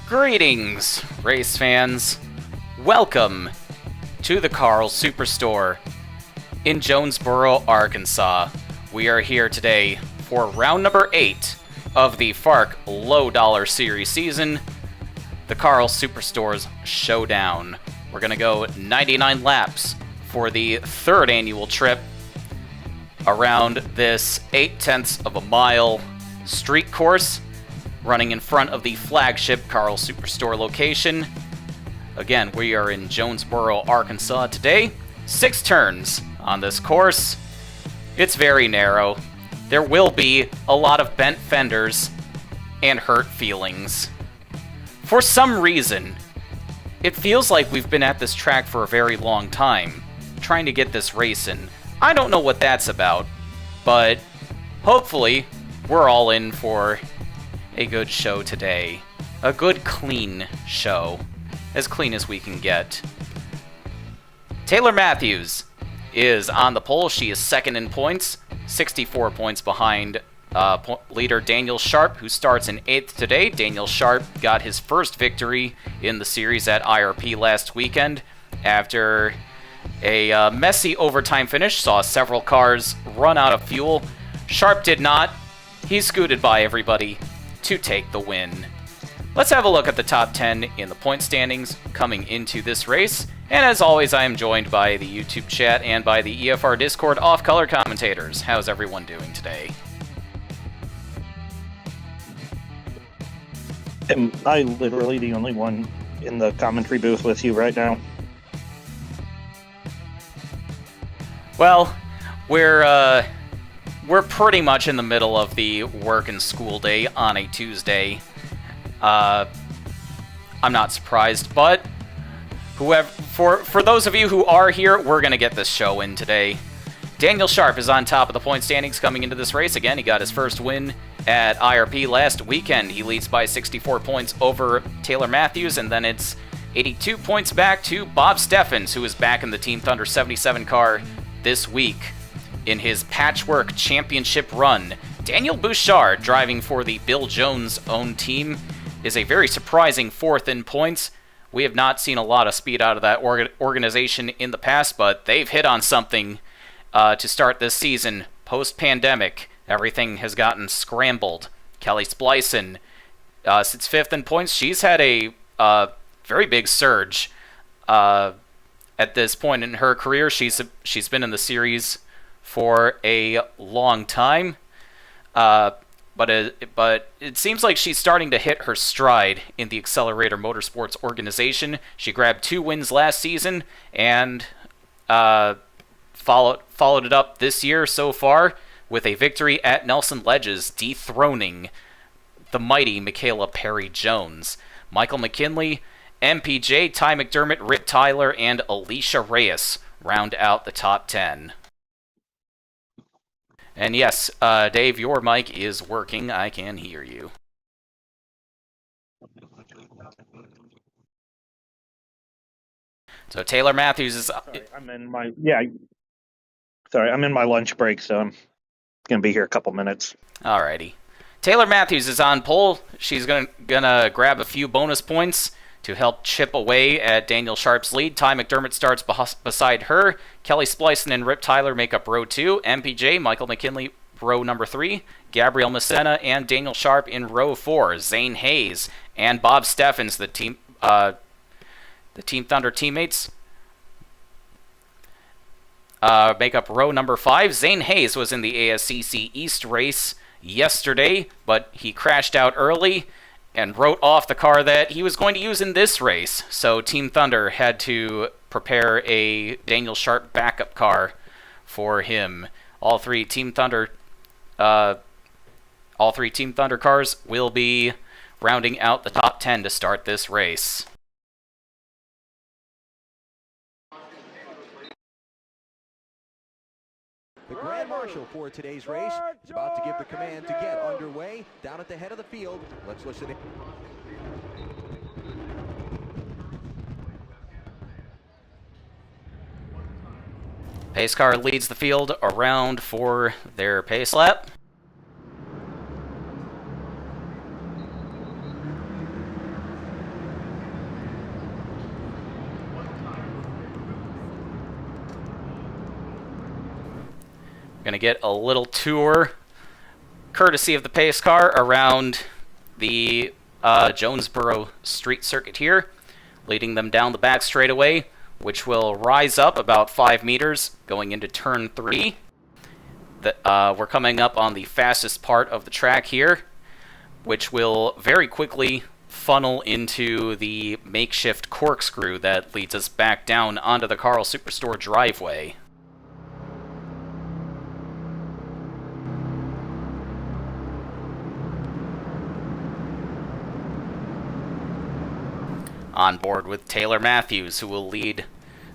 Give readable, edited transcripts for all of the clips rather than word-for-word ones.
Greetings, race fans. Welcome to the Karl Superstore in Jonesboro, Arkansas. We are here today for round number 8 of the FARC Low Dollar Series season, the Karl Superstore's Showdown. We're going to go 99 laps for the 3rd annual trip around this 8/10 of a mile street course running in front of the flagship Karl Superstore location. Again, we are in Jonesboro, Arkansas today. 6 turns on this course. It's very narrow. There will be a lot of bent fenders and hurt feelings. For some reason, it feels like we've been at this track for a very long time, trying to get this race in. I don't know what that's about, but hopefully we're all in for a good show today. A good, clean show. As clean as we can get. Taylor Matthews is on the pole. She is second in points, 64 points behind leader Daniel Sharp, who starts in 8th today. Daniel Sharp got his first victory in the series at IRP last weekend after a messy overtime finish. Saw several cars run out of fuel. Sharp did not. He scooted by everybody to take the win. Let's have a look at the top 10 in the point standings coming into this race. And as always, I am joined by the YouTube chat and by the EFR Discord off-color commentators. How's everyone doing today? Am I literally the only one in the commentary booth with you right now? Well, we're pretty much in the middle of the work and school day on a Tuesday. I'm not surprised, but for those of you who are here, we're going to get this show in today. Daniel Sharp is on top of the point standings coming into this race. Again, he got his first win at IRP last weekend. He leads by 64 points over Taylor Matthews, and then it's 82 points back to Bob Steffens, who is back in the Team Thunder 77 car this week in his Patchwork Championship run. Daniel Bouchard, driving for the Bill Jones-owned team, is a very surprising 4th in points. We have not seen a lot of speed out of that organization in the past, but they've hit on something to start this season. Post-pandemic, everything has gotten scrambled. Kelly Splicin sits 5th in points. She's had a very big surge at this point in her career. She's been in the series for a long time, but it seems like she's starting to hit her stride in the Accelerator Motorsports organization. She grabbed 2 wins last season and followed it up this year so far with a victory at Nelson Ledges, dethroning the mighty Michaela Perry-Jones. Michael McKinley, MPJ, Ty McDermott, Rip Tyler, and Alicia Reyes round out the top 10. And yes, Dave, your mic is working. I can hear you. So Taylor Matthews is... I'm in my lunch break, so I'm going to be here a couple minutes. Alrighty. Taylor Matthews is on pole. She's gonna grab a few bonus points to help chip away at Daniel Sharp's lead. Ty McDermott starts beside her. Kelly Splicin and Rip Tyler make up row 2. MPJ, Michael McKinley, row number 3. Gabrielle Messena and Daniel Sharp in row 4. Zane Hayes and Bob Steffens, the Team Thunder teammates, make up row number 5. Zane Hayes was in the ASCC East race yesterday, but he crashed out early and wrote off the car that he was going to use in this race. So Team Thunder had to prepare a Daniel Sharp backup car for him. All three Team Thunder cars will be rounding out the top 10 to start this race. The Grand Marshal for today's race is about to give the command to get underway down at the head of the field. Let's listen in. Pace car leads the field around for their pace lap. Gonna get a little tour, courtesy of the pace car, around the Jonesboro street circuit here, leading them down the back straightaway, which will rise up about 5 meters going into turn 3. We're coming up on the fastest part of the track here, which will very quickly funnel into the makeshift corkscrew that leads us back down onto the Karl Superstore driveway. On board with Taylor Matthews, who will lead.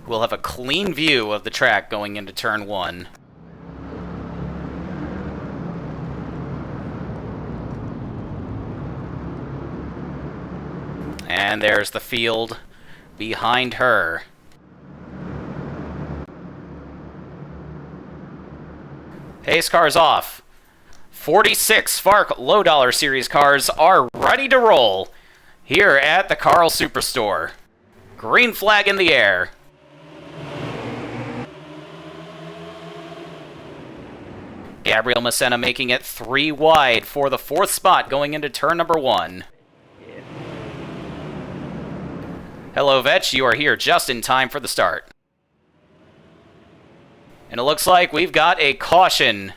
We'll have a clean view of the track going into turn 1. And there's the field behind her. Pace cars off. 46 FARC low dollar series cars are ready to roll here at the Karl Superstore. Green flag in the air. Gabriel Messena making it 3 wide for the 4th spot going into turn number 1. Hello, Vetch. You are here just in time for the start. And it looks like we've got a caution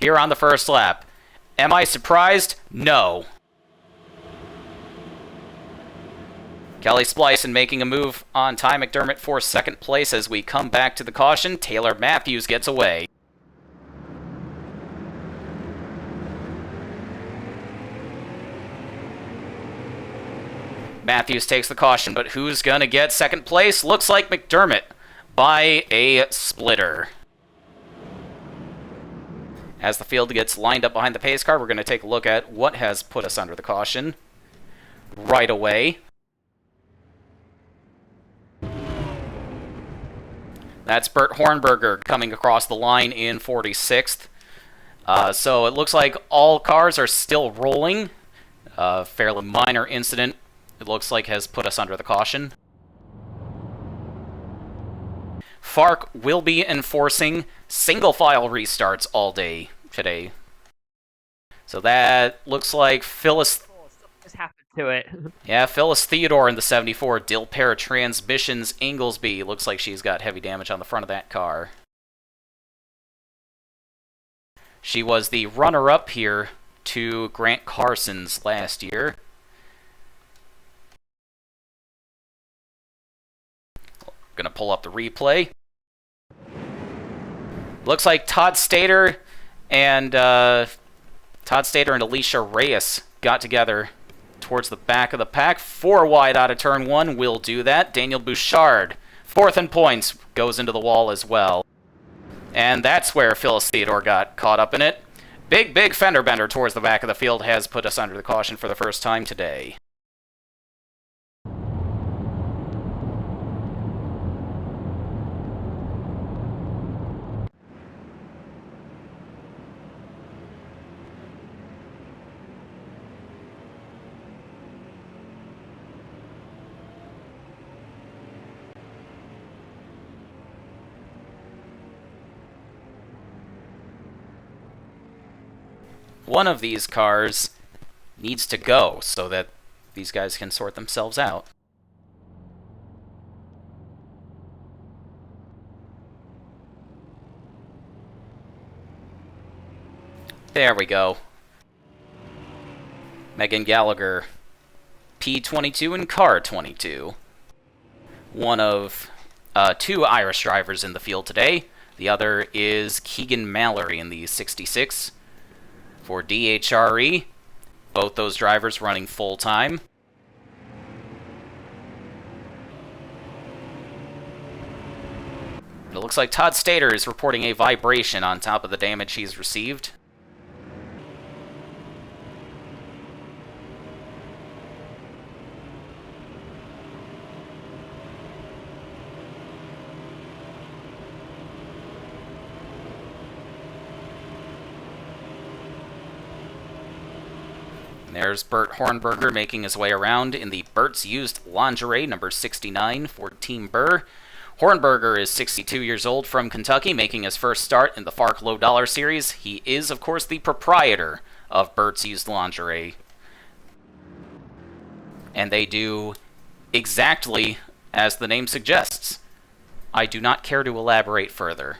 here on the first lap. Am I surprised? No. Kelly Splicen making a move on Ty McDermott for 2nd place as we come back to the caution. Taylor Matthews gets away. Matthews takes the caution, but who's going to get 2nd place? Looks like McDermott by a splitter. As the field gets lined up behind the pace car, we're going to take a look at what has put us under the caution right away. That's Bert Hornberger coming across the line in 46th. So it looks like all cars are still rolling. Fairly minor incident, it looks like, has put us under the caution. FARC will be enforcing single file restarts all day today. So that looks like Phyllis... Just happened to it. Yeah, Phyllis Theodore in the 74, Dill Paratransmissions Inglesby. Looks like she's got heavy damage on the front of that car. She was the runner-up here to Grant Carson's last year. Gonna pull up the replay. Looks like Todd Stater and Alicia Reyes got together towards the back of the pack. 4 wide out of turn 1 will do that. Daniel Bouchard, 4th in points, goes into the wall as well. And that's where Phyllis Theodore got caught up in it. Big fender bender towards the back of the field has put us under the caution for the first time today. One of these cars needs to go so that these guys can sort themselves out. There we go. Megan Gallagher, P22 and Car 22. One of 2 Irish drivers in the field today. The other is Keegan Mallory in the 66. For DHRE, both those drivers running full-time. It looks like Todd Stater is reporting a vibration on top of the damage he's received. There's Bert Hornberger making his way around in the Bert's Used Lingerie, number 69 for Team Burr. Hornberger is 62 years old from Kentucky, making his first start in the FARC Low Dollar Series. He is, of course, the proprietor of Bert's Used Lingerie. And they do exactly as the name suggests. I do not care to elaborate further.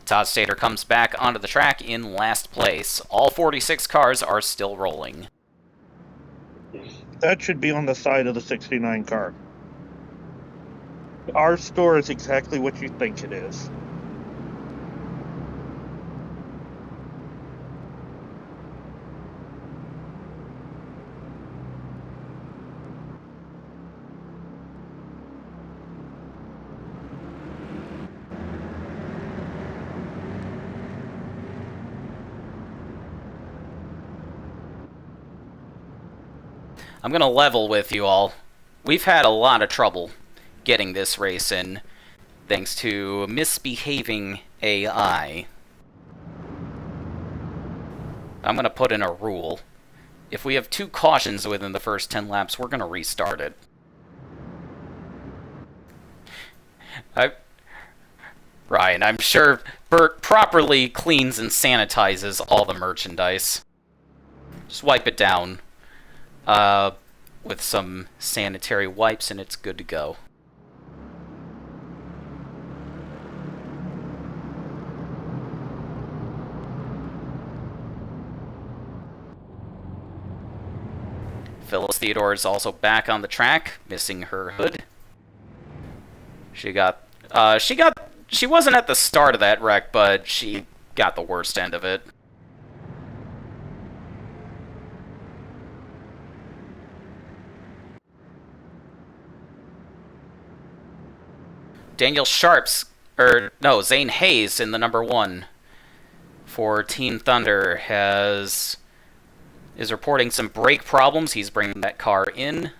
Todd Stater comes back onto the track in last place. All 46 cars are still rolling. That should be on the side of the 69 car. Our store is exactly what you think it is. I'm going to level with you all. We've had a lot of trouble getting this race in, thanks to misbehaving AI. I'm going to put in a rule. If we have 2 cautions within the first 10 laps, we're going to restart it. Ryan, I'm sure Bert properly cleans and sanitizes all the merchandise. Just wipe it down with some sanitary wipes and it's good to go. Phyllis Theodore is also back on the track, missing her hood. She wasn't at the start of that wreck, but she got the worst end of it. Zane Hayes in the number 1 for Team Thunder is reporting some brake problems. He's bringing that car in.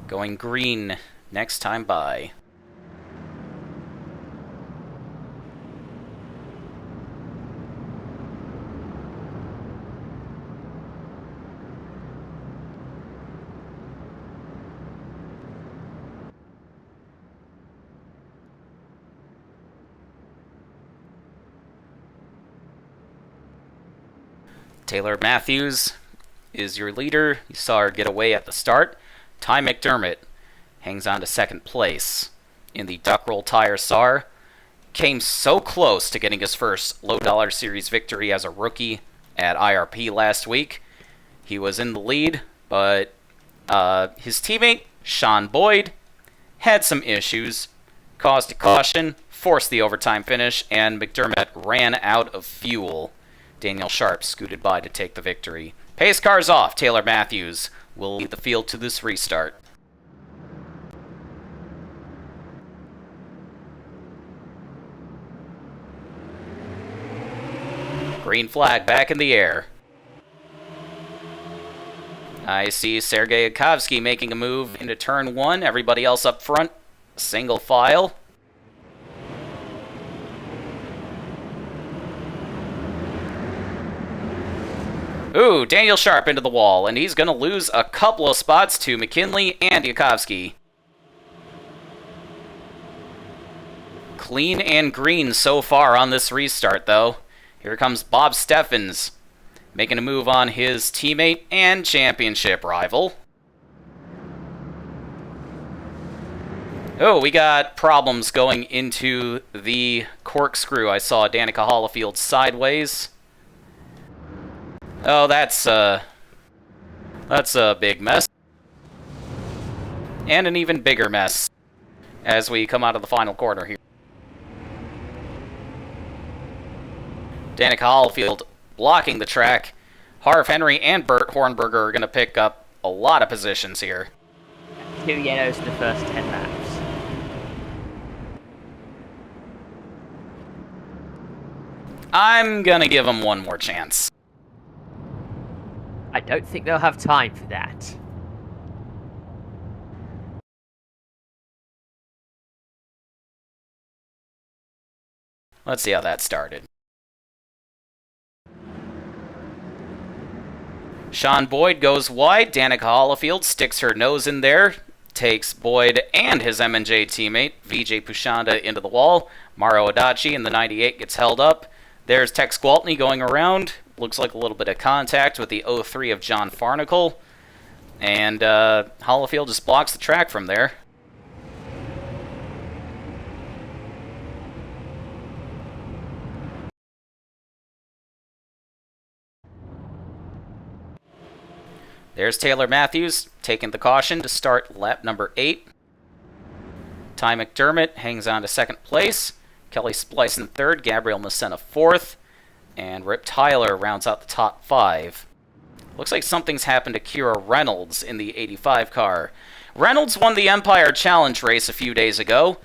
Going green next time by. Taylor Matthews is your leader. You saw her get away at the start. Ty McDermott hangs on to second place in the Duck Roll Tire SAR. Came so close to getting his first Low Dollar Series victory as a rookie at IRP last week. He was in the lead, but his teammate, Sean Boyd, had some issues, caused a caution, forced the overtime finish, and McDermott ran out of fuel. Daniel Sharp scooted by to take the victory. Pace cars off. Taylor Matthews will lead the field to this restart. Green flag back in the air. I see Sergei Yakovsky making a move into turn 1. Everybody else up front, single file. Ooh, Daniel Sharp into the wall, and he's going to lose a couple of spots to McKinley and Yakovsky. Clean and green so far on this restart, though. Here comes Bob Steffens, making a move on his teammate and championship rival. Oh, we got problems going into the corkscrew. I saw Danica Hollifield sideways. Oh, that's a big mess. And an even bigger mess as we come out of the final corner here. Danica Hollifield blocking the track. Harv Henry and Bert Hornberger are going to pick up a lot of positions here. 2 yellows in the first 10 laps. I'm going to give them one more chance. I don't think they'll have time for that. Let's see how that started. Sean Boyd goes wide. Danica Hollifield sticks her nose in there, takes Boyd and his M&J teammate, Vijay Pushanda, into the wall. Mauro Adachi in the 98 gets held up. There's Tex Gwaltney going around. Looks like a little bit of contact with the 03 of John Farnacle. And Hollifield just blocks the track from there. There's Taylor Matthews taking the caution to start lap number 8. Ty McDermott hangs on to second place. Kelly Splice in third. Gabriel Messina fourth. And Rip Tyler rounds out the top 5. Looks like something's happened to Kira Reynolds in the 85 car. Reynolds won the Empire Challenge race a few days ago.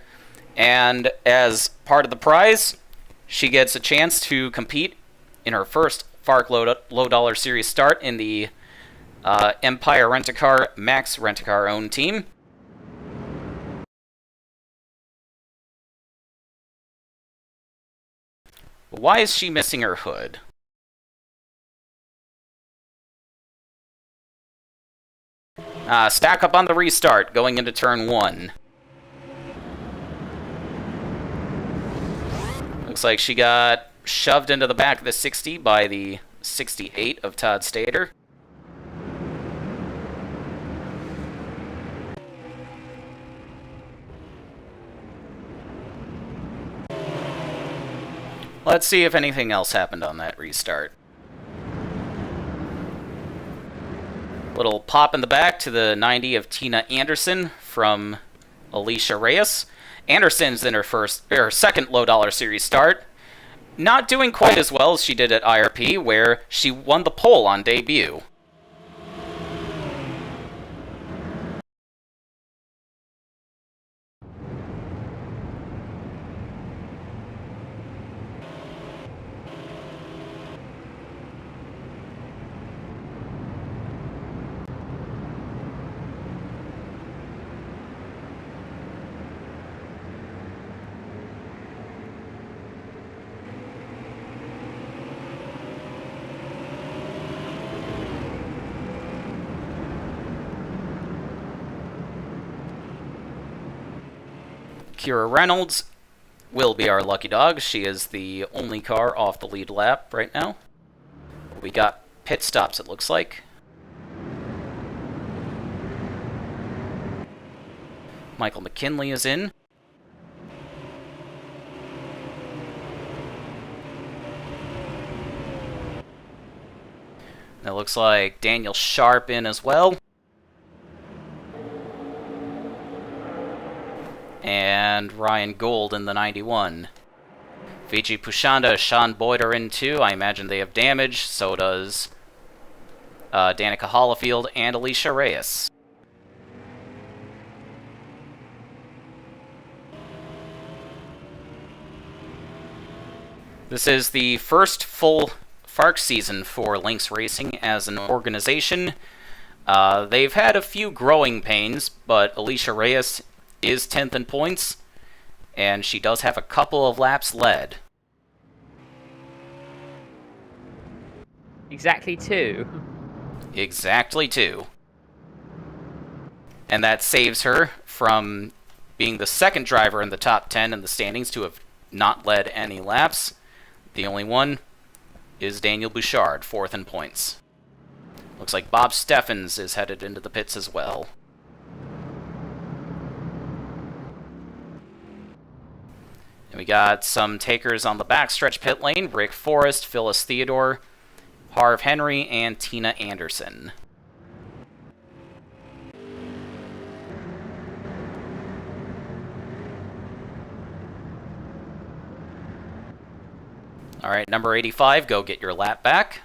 And as part of the prize, she gets a chance to compete in her first FARC Low Dollar Series start in the Empire Rent-A-Car, Max Rent-A-Car owned team. Why is she missing her hood? Stack up on the restart, going into turn 1. Looks like she got shoved into the back of the 60 by the 68 of Todd Stater. Let's see if anything else happened on that restart. Little pop in the back to the 90 of Tina Anderson from Alicia Reyes. Anderson's in her second Low Dollar Series start. Not doing quite as well as she did at IRP, where she won the pole on debut. Kira Reynolds will be our lucky dog. She is the only car off the lead lap right now. We got pit stops, it looks like. Michael McKinley is in. It looks like Daniel Sharp in as well. And Ryan Gould in the 91. Vijay Pushanda, Sean Boyd are in too. I imagine they have damage. So does Danica Hollifield and Alicia Reyes. This is the first full FARC season for Lynx Racing as an organization. They've had a few growing pains, but Alicia Reyes is 10th in points, and she does have a couple of laps led. Exactly 2. Exactly 2. And that saves her from being the second driver in the top 10 in the standings to have not led any laps. The only one is Daniel Bouchard, 4th in points. Looks like Bob Steffens is headed into the pits as well. And we got some takers on the backstretch pit lane. Rick Forrest, Phyllis Theodore, Harv Henry, and Tina Anderson. Alright, number 85, go get your lap back.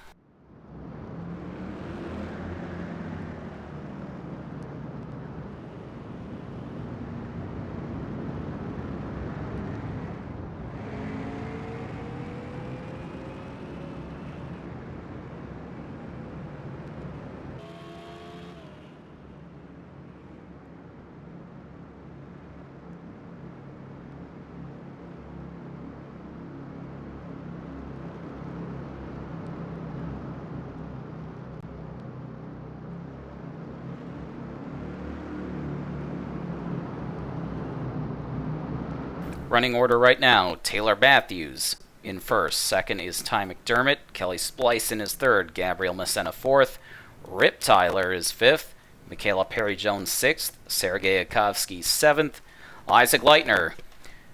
Running order right now, Taylor Matthews in first. Second is Ty McDermott. Kelly Splicin is third. Gabriel Messena fourth. Rip Tyler is fifth. Michaela Perry-Jones sixth. Sergei Akovsky seventh. Isaac Leitner,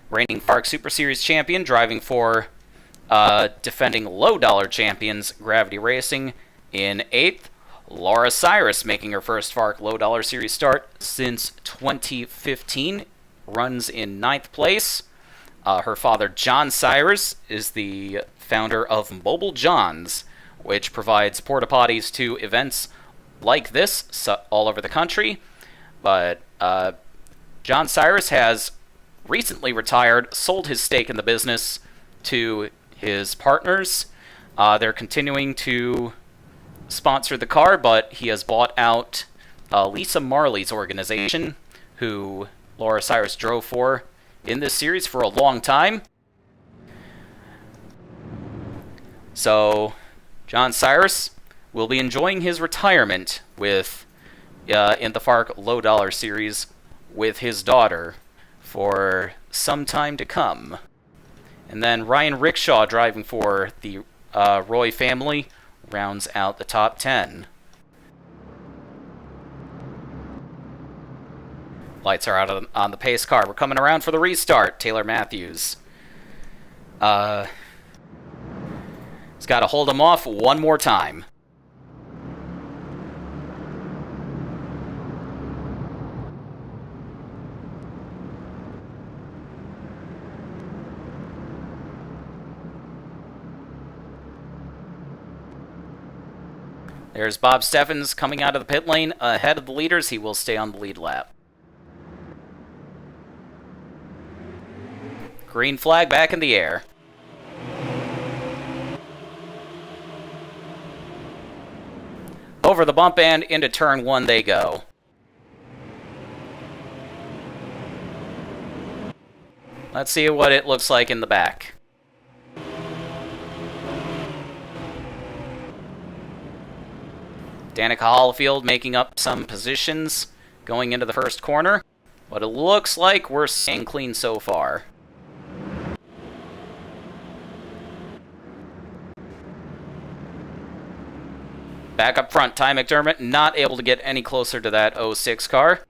reigning FARC Super Series champion, driving for defending low-dollar champions Gravity Racing in eighth. Laura Cyrus, making her first FARC low-dollar series start since 2015, runs in ninth place. Her father, John Cyrus, is the founder of Mobile John's, which provides porta potties to events like this all over the country. But John Cyrus has recently retired, sold his stake in the business to his partners. They're continuing to sponsor the car, but he has bought out Lisa Marley's organization, who Laura Cyrus drove for in this series for a long time. So John Cyrus will be enjoying his retirement with in the FARC Low Dollar Series with his daughter for some time to come. And then Ryan Rickshaw, driving for the Roy family, rounds out the top 10. Lights are out on the pace car. We're coming around for the restart. Taylor Matthews. He's got to hold him off one more time. There's Bob Steffens coming out of the pit lane ahead of the leaders. He will stay on the lead lap. Green flag back in the air. Over the bump and into turn one they go. Let's see what it looks like in the back. Danica Hollifield making up some positions going into the first corner, but it looks like we're staying clean so far. Back up front, Ty McDermott not able to get any closer to that 06 car.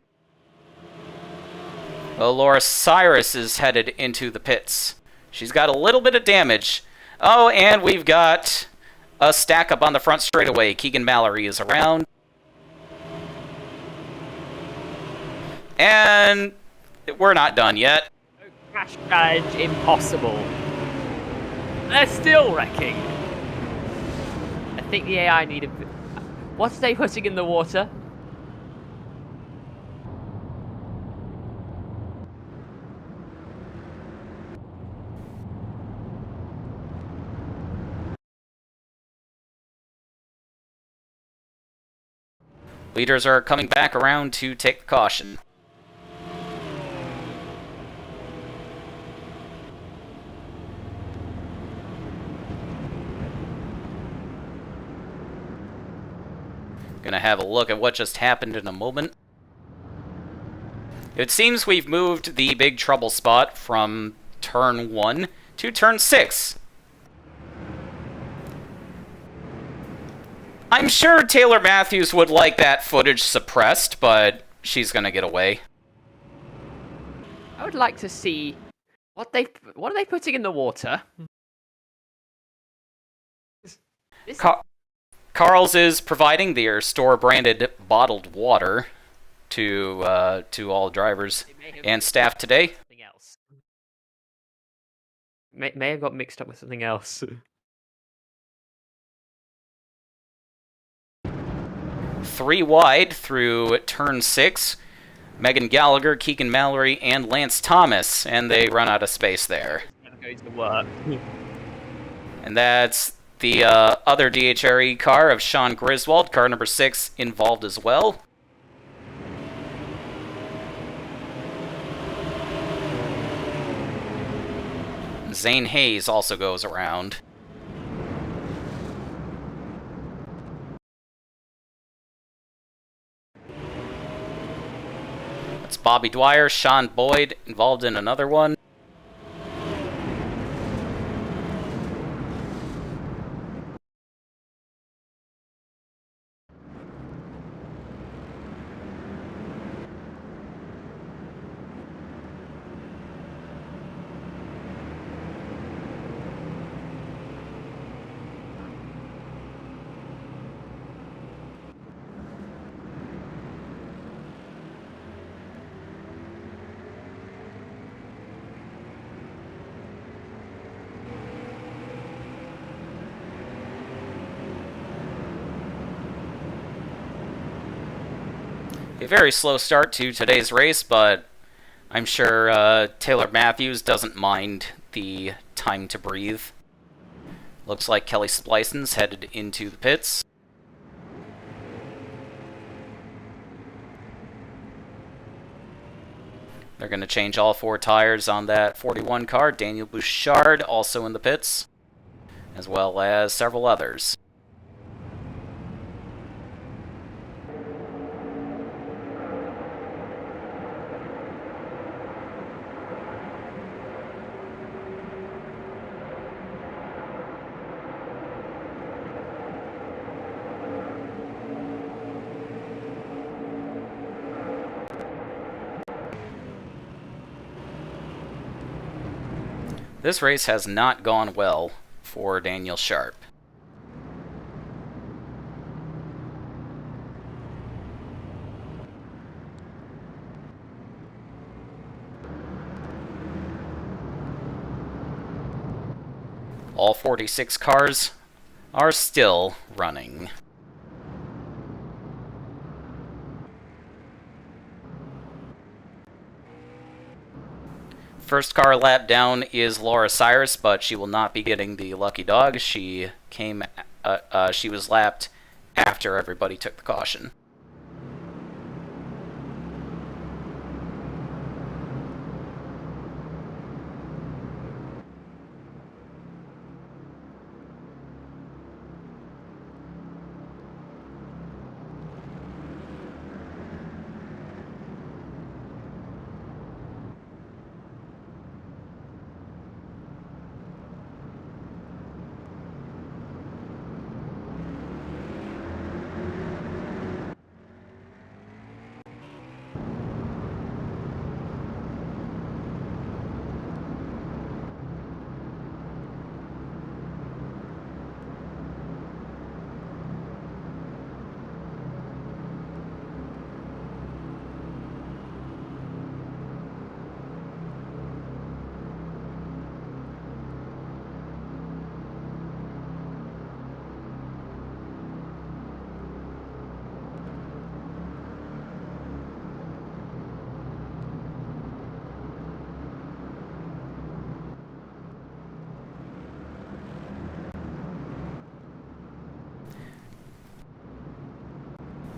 Laura Cyrus is headed into the pits. She's got a little bit of damage. Oh, and we've got a stack up on the front straightaway. Keegan Mallory is around. And we're not done yet. Crash badge impossible. They're still wrecking. I think the AI need a bit... What are they putting in the water? Leaders are coming back around to take the caution. Gonna have a look at what just happened in a moment. It seems we've moved the big trouble spot from turn 1 to turn 6. I'm sure Taylor Matthews would like that footage suppressed, but she's gonna get away. I would like to see what are they putting in the water? This Karl's is providing their store-branded bottled water to all drivers and staff today. something else. May have got mixed up with something else. 3 wide through turn 6. Megan Gallagher, Keegan Mallory, and Lance Thomas, and they run out of space there. Goes to work. And that's the other DHRE car of Sean Griswold, car number 6, involved as well. Zane Hayes also goes around. It's Bobby Dwyer, Sean Boyd involved in another one. A very slow start to today's race, but I'm sure Taylor Matthews doesn't mind the time to breathe. Looks like Kelly Splicens headed into the pits. They're going to change all 4 tires on that 41 car. Daniel Bouchard also in the pits, as well as several others. This race has not gone well for Daniel Sharp. All 46 cars are still running. First car lap down is Laura Cyrus, but she will not be getting the lucky dog. She was lapped after everybody took the caution.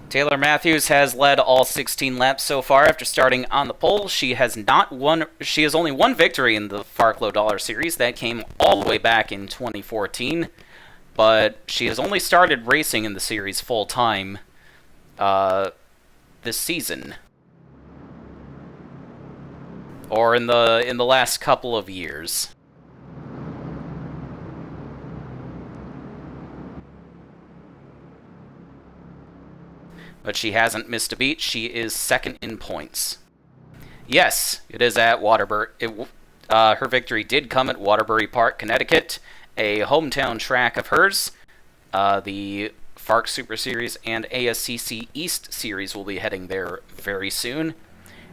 Taylor Matthews has led all 16 laps so far after starting on the pole. She has only one victory in the FARC Low Dollar Series. That came all the way back in 2014. But she has only started racing in the series full time this season. Or in the last couple of years. But she hasn't missed a beat. She is second in points. Yes, it is at Waterbury. Her victory did come at Waterbury Park, Connecticut, a hometown track of hers. The FARC Super Series and ASCC East Series will be heading there very soon.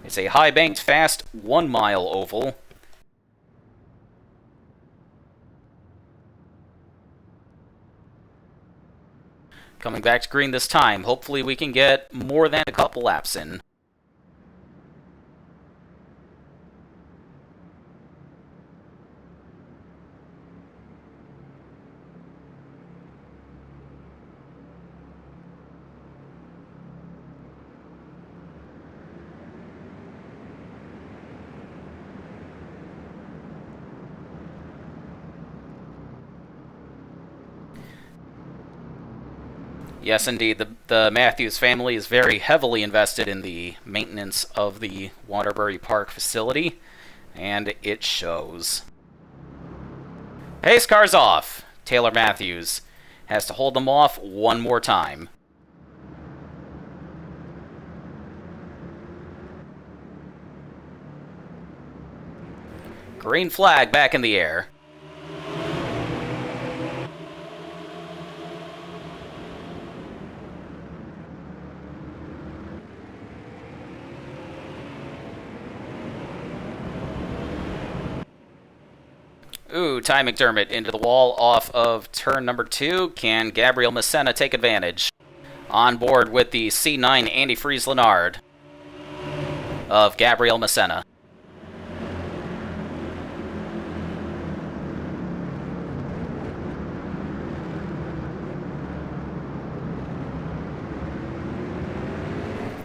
It's a high-banked, fast, 1-mile oval. Coming back to green this time. Hopefully we can get more than a couple laps in. Yes, indeed. The Matthews family is very heavily invested in the maintenance of the Waterbury Park facility, and it shows. Pace car's off. Taylor Matthews has to hold them off one more time. Green flag back in the air. Ooh, Ty McDermott into the wall off of turn number 2. Can Gabriel Messena take advantage? On board with the C9 Andy Fries-Lenard. of Gabriel Messina.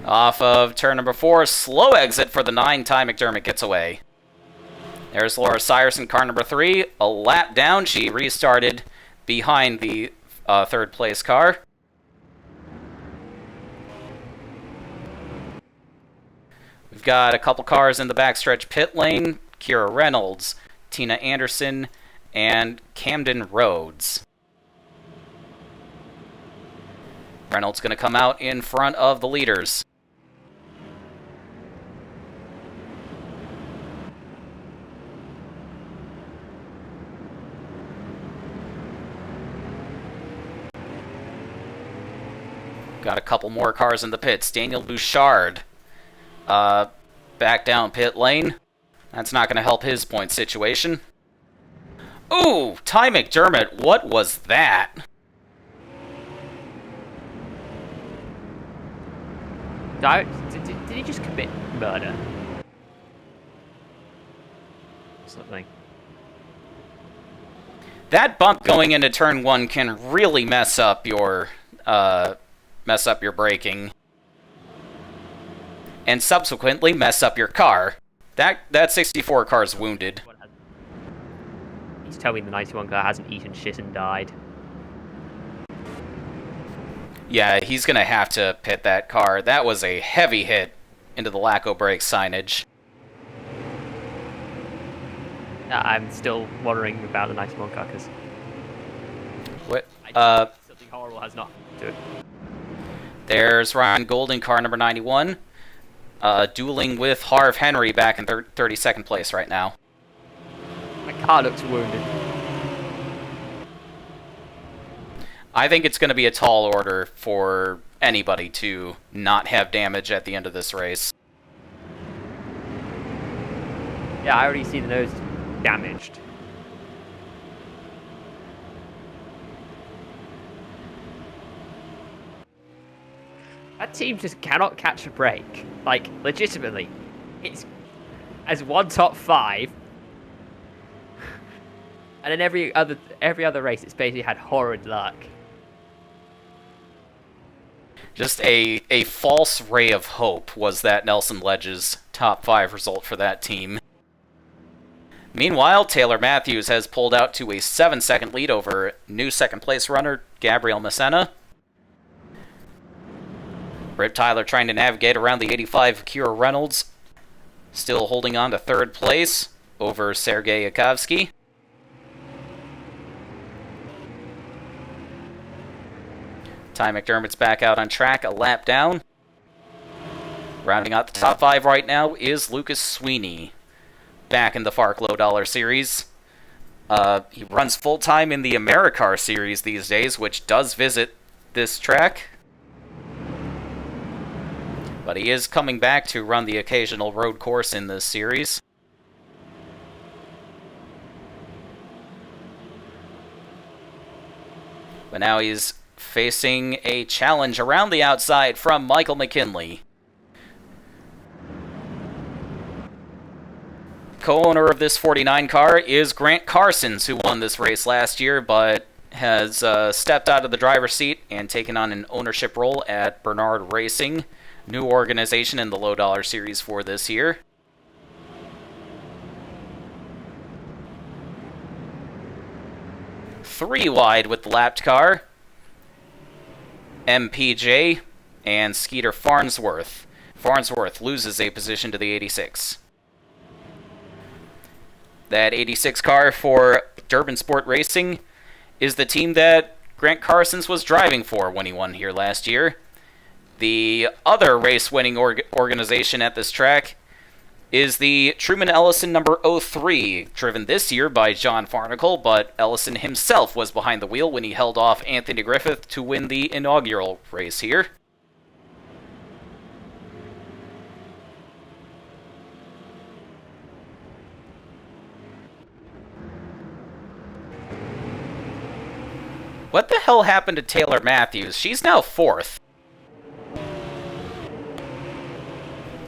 Off of turn number 4, slow exit for the 9. Ty McDermott gets away. There's Laura Syerson, car number 3. A lap down, she restarted behind the third place car. We've got a couple cars in the backstretch pit lane. Kira Reynolds, Tina Anderson, and Camden Rhodes. Reynolds going to come out in front of the leaders. Got a couple more cars in the pits. Daniel Bouchard back down pit lane. That's not going to help his point situation. Ooh, Ty McDermott, what was that? Did he just commit murder? Something. That bump going into turn 1 can really mess up your braking, and subsequently mess up your car. That 64 car's wounded. He's telling me the 91 car hasn't eaten shit and died. Yeah, he's gonna have to pit that car. That was a heavy hit into the Laco brake signage. I'm still wondering about the 91 car because What? something horrible has not happened to it. There's Ryan Golden, car number 91, dueling with Harv Henry back in 32nd place right now. My car looks wounded. I think it's going to be a tall order for anybody to not have damage at the end of this race. Yeah, I already see the nose damaged. That team just cannot catch a break. Like, legitimately. It's as one top 5. And in every other race, it's basically had horrid luck. Just a false ray of hope was that Nelson Ledge's top 5 result for that team. Meanwhile, Taylor Matthews has pulled out to a 7-second lead over new second-place runner Gabriel Messina. Rip Tyler trying to navigate around the 85 Kira Reynolds, still holding on to 3rd place over Sergei Yakovsky. Ty McDermott's back out on track, a lap down. Rounding out the top 5 right now is Lucas Sweeney, back in the FARC Low Dollar Series. He runs full-time in the AmeriCar Series these days, which does visit this track. But he is coming back to run the occasional road course in this series. But now he's facing a challenge around the outside from Michael McKinley. Co-owner of this 49 car is Grant Carsons, who won this race last year, but has stepped out of the driver's seat and taken on an ownership role at Bernard Racing, new organization in the Low Dollar Series for this year. Three wide with the lapped car. MPJ and Skeeter Farnsworth. Farnsworth loses a position to the 86. That 86 car for Durban Sport Racing is the team that Grant Carsons was driving for when he won here last year. The other race-winning organization at this track is the Truman Ellison number 03, driven this year by John Farnacle, but Ellison himself was behind the wheel when he held off Anthony Griffith to win the inaugural race here. What the hell happened to Taylor Matthews? She's now 4th.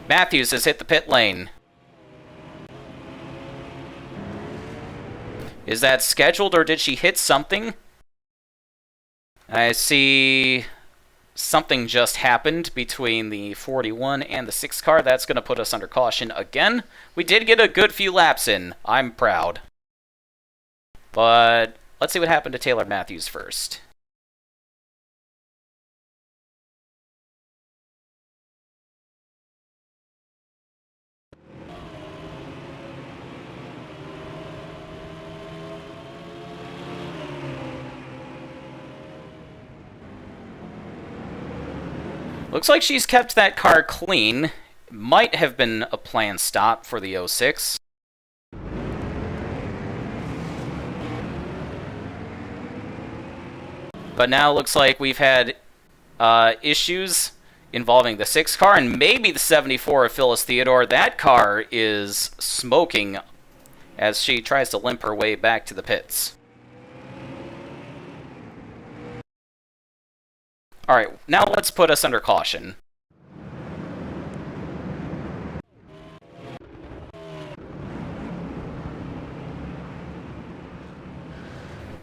Matthews has hit the pit lane. Is that scheduled, or did she hit something? I see something just happened between the 41 and the 6 car. That's going to put us under caution again. We did get a good few laps in. I'm proud. But let's see what happened to Taylor Matthews first. Looks like she's kept that car clean. Might have been a planned stop for the 06. But now it looks like we've had issues involving the 6 car and maybe the 74 of Phyllis Theodore. That car is smoking as she tries to limp her way back to the pits. Alright, now let's put us under caution.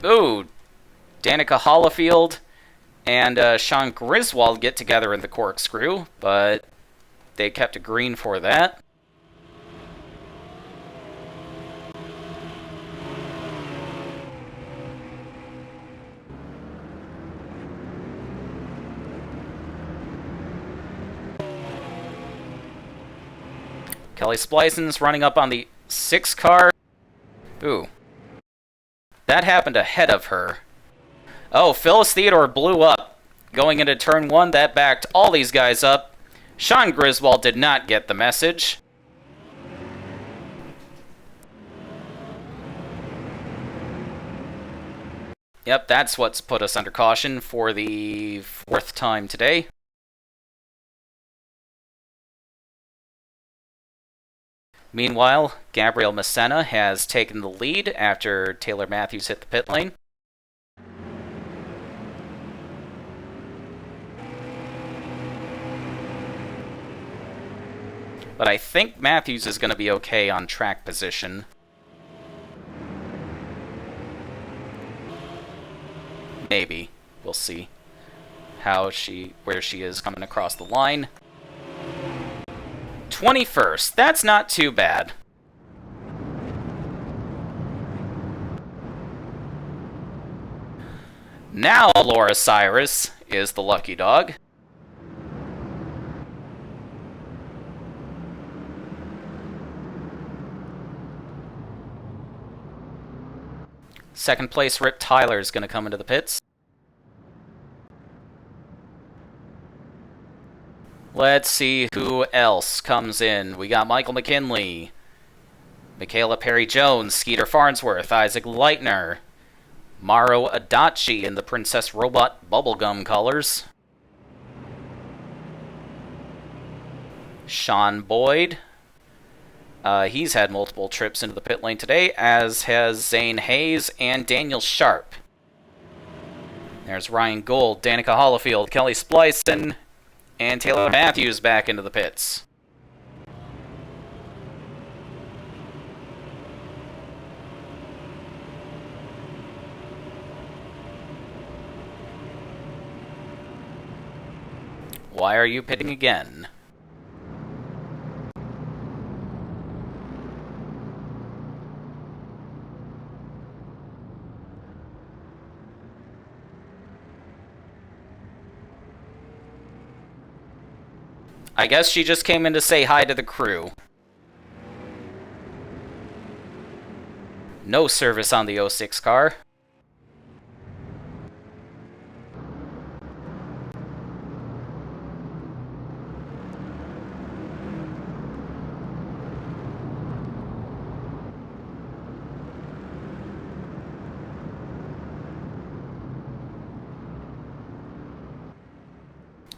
Ooh, Danica Hollifield and Sean Griswold get together in the corkscrew, but they kept a green for that. Kelly Splicen's running up on the 6 car. Ooh. That happened ahead of her. Oh, Phyllis Theodore blew up. Going into turn 1, that backed all these guys up. Sean Griswold did not get the message. Yep, that's what's put us under caution for the 4th time today. Meanwhile, Gabrielle Messena has taken the lead after Taylor Matthews hit the pit lane. But I think Matthews is going to be okay on track position. Maybe. We'll see where she is coming across the line. 21st. That's not too bad. Now Laura Cyrus is the lucky dog. Second place Rip Tyler is going to come into the pits. Let's see who else comes in. We got Michael McKinley, Michaela Perry-Jones, Skeeter Farnsworth, Isaac Leitner, Maro Adachi in the Princess Robot bubblegum colors, Sean Boyd. He's had multiple trips into the pit lane today, as has Zane Hayes and Daniel Sharp. There's Ryan Gold, Danica Hollifield, Kelly Splicen, and Taylor Matthews back into the pits. Why are you pitting again? I guess she just came in to say hi to the crew. No service on the 06 car.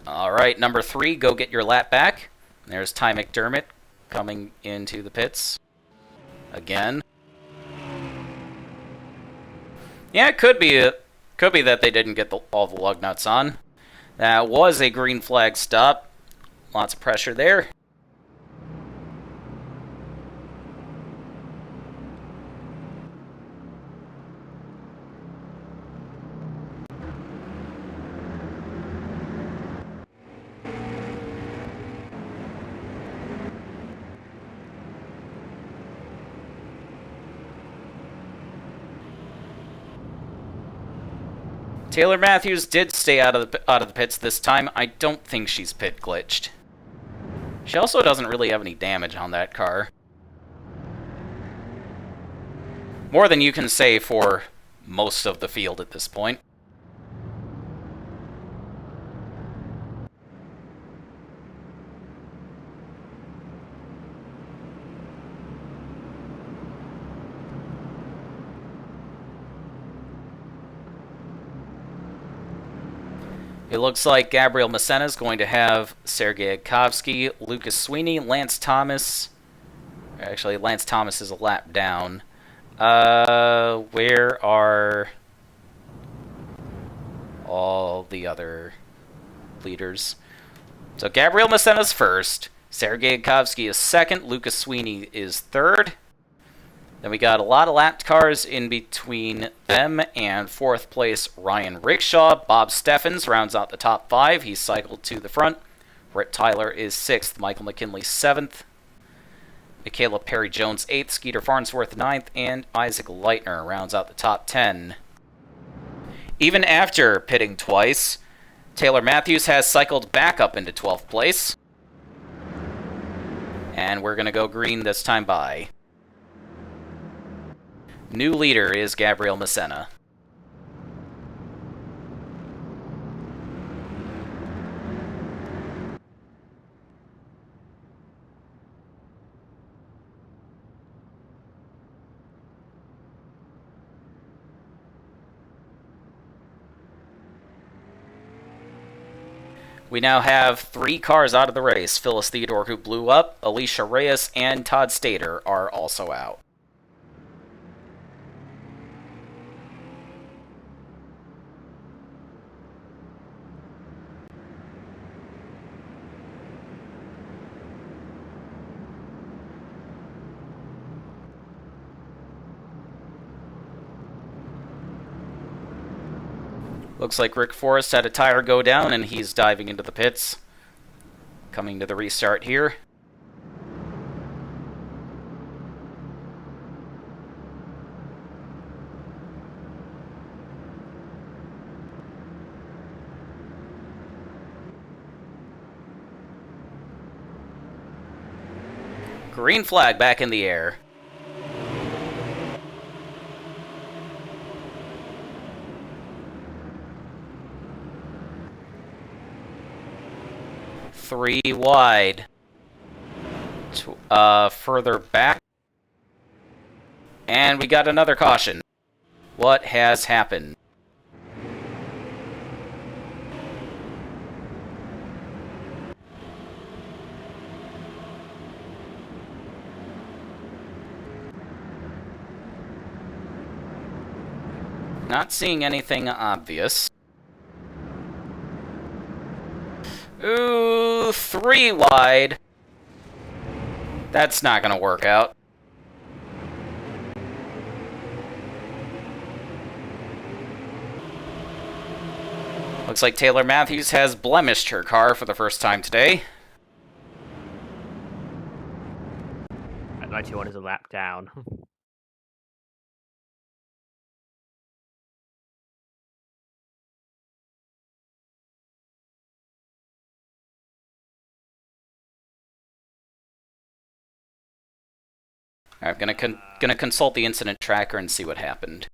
Alright, number 3, go get your lap back. There's Ty McDermott coming into the pits. Again. Yeah, it could be that they didn't get all the lug nuts on. That was a green flag stop. Lots of pressure there. Taylor Matthews did stay out of the pits this time. I don't think she's pit glitched. She also doesn't really have any damage on that car. More than you can say for most of the field at this point. It looks like Gabriel Messena is going to have Sergei Kovsky, Lucas Sweeney, Lance Thomas. Actually, Lance Thomas is a lap down. Where are all the other leaders? So Gabriel Messena's first. Sergei Kovsky is second. Lucas Sweeney is third. Then we got a lot of lapped cars in between them and fourth place Ryan Rickshaw. Bob Steffens rounds out the top five. He's cycled to the front. Britt Tyler is sixth. Michael McKinley seventh. Michaela Perry-Jones eighth. Skeeter Farnsworth ninth. And Isaac Leitner rounds out the top 10. Even after pitting twice, Taylor Matthews has cycled back up into 12th place. And we're going to go green this time by. New leader is Gabriel Messena. We now have 3 cars out of the race. Phyllis Theodore, who blew up, Alicia Reyes, and Todd Stater are also out. Looks like Rick Forrest had a tire go down and he's diving into the pits. Coming to the restart here. Green flag back in the air. Three wide. Further back. And we got another caution. What has happened? Not seeing anything obvious. Ooh, 3 wide. That's not gonna work out. Looks like Taylor Matthews has blemished her car for the first time today. That 91 is a lap down. I'm gonna consult the incident tracker and see what happened.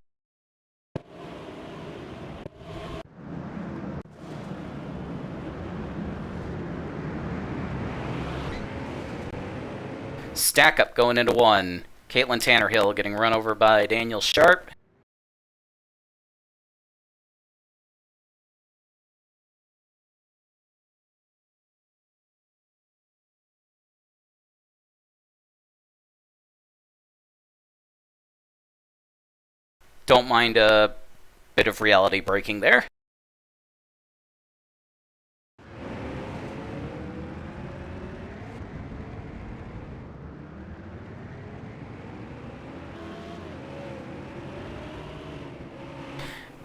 Stack up going into 1. Caitlin Tannerhill getting run over by Daniel Sharp. Don't mind a bit of reality breaking there.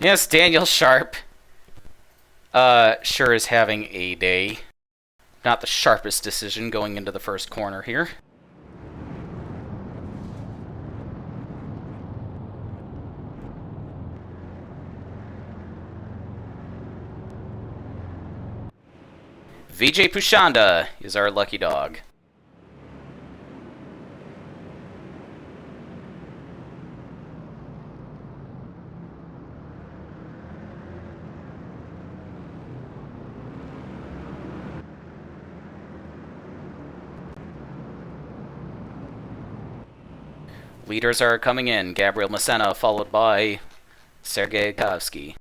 Yes, Daniel Sharp sure is having a day. Not the sharpest decision going into the first corner here. Vijay Pushanda is our lucky dog. Leaders are coming in. Gabriel Masena, followed by Sergei Kovsky.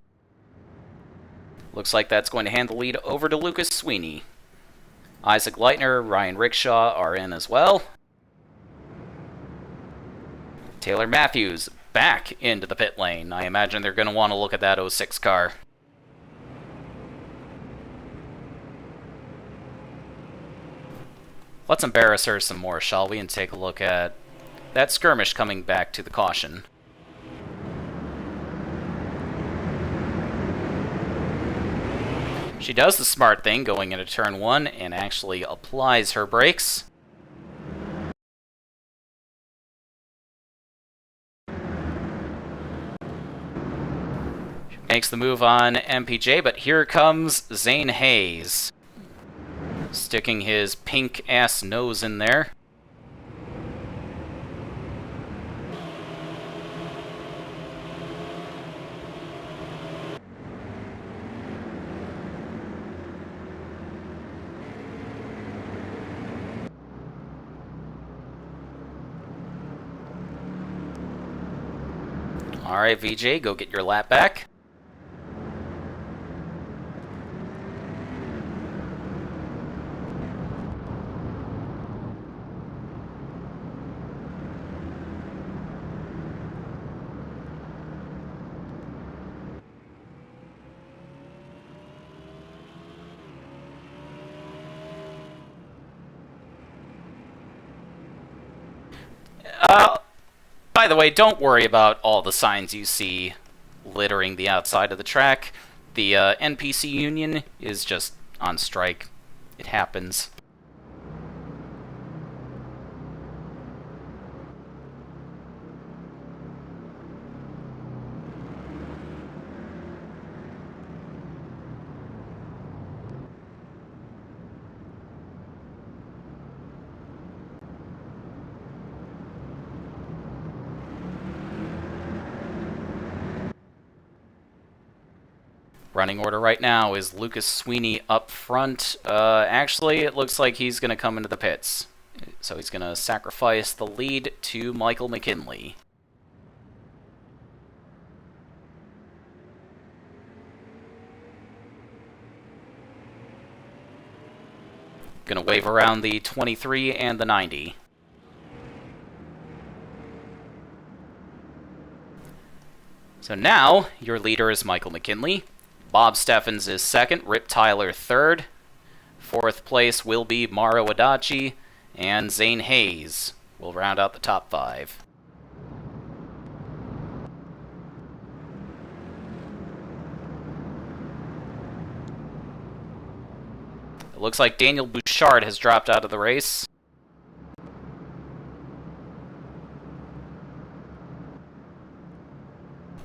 Looks like that's going to hand the lead over to Lucas Sweeney. Isaac Leitner, Ryan Rickshaw are in as well. Taylor Matthews back into the pit lane. I imagine they're going to want to look at that 06 car. Let's embarrass her some more, shall we, and take a look at that skirmish coming back to the caution. She does the smart thing going into turn 1 and actually applies her brakes. She makes the move on MPJ, but here comes Zane Hayes, sticking his pink-ass nose in there. Alright, VJ, go get your lap back. By the way, don't worry about all the signs you see littering the outside of the track. The NPC union is just on strike. It happens. Running order right now is Lucas Sweeney up front. Actually, it looks like he's going to come into the pits. So he's going to sacrifice the lead to Michael McKinley. Going to wave around the 23 and the 90. So now, your leader is Michael McKinley. Bob Steffens is second, Rip Tyler third. Fourth place will be Mara Wadachi, and Zane Hayes will round out the top 5. It looks like Daniel Bouchard has dropped out of the race.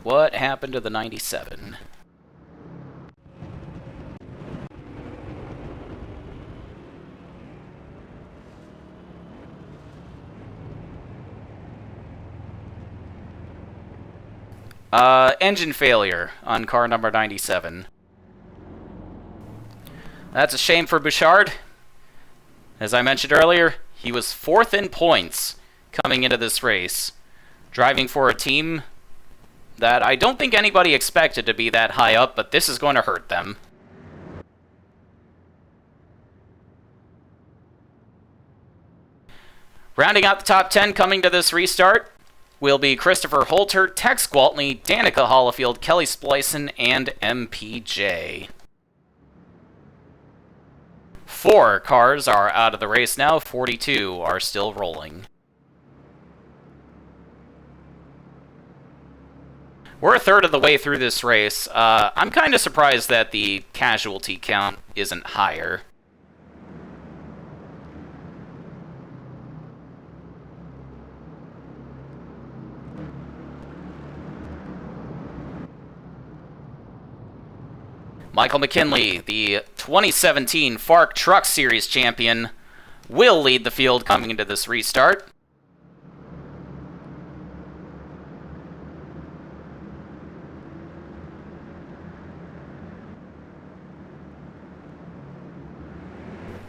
What happened to the 97? Engine failure on car number 97. That's a shame for Bouchard. As I mentioned earlier, he was 4th in points coming into this race, driving for a team that I don't think anybody expected to be that high up, but this is going to hurt them. Rounding out the top 10 coming to this restart will be Christopher Holter, Tex Gwaltney, Danica Hollifield, Kelly Splicen, and MPJ. 4 cars are out of the race now, 42 are still rolling. We're a third of the way through this race. I'm kind of surprised that the casualty count isn't higher. Michael McKinley, the 2017 FARC Truck Series champion, will lead the field coming into this restart.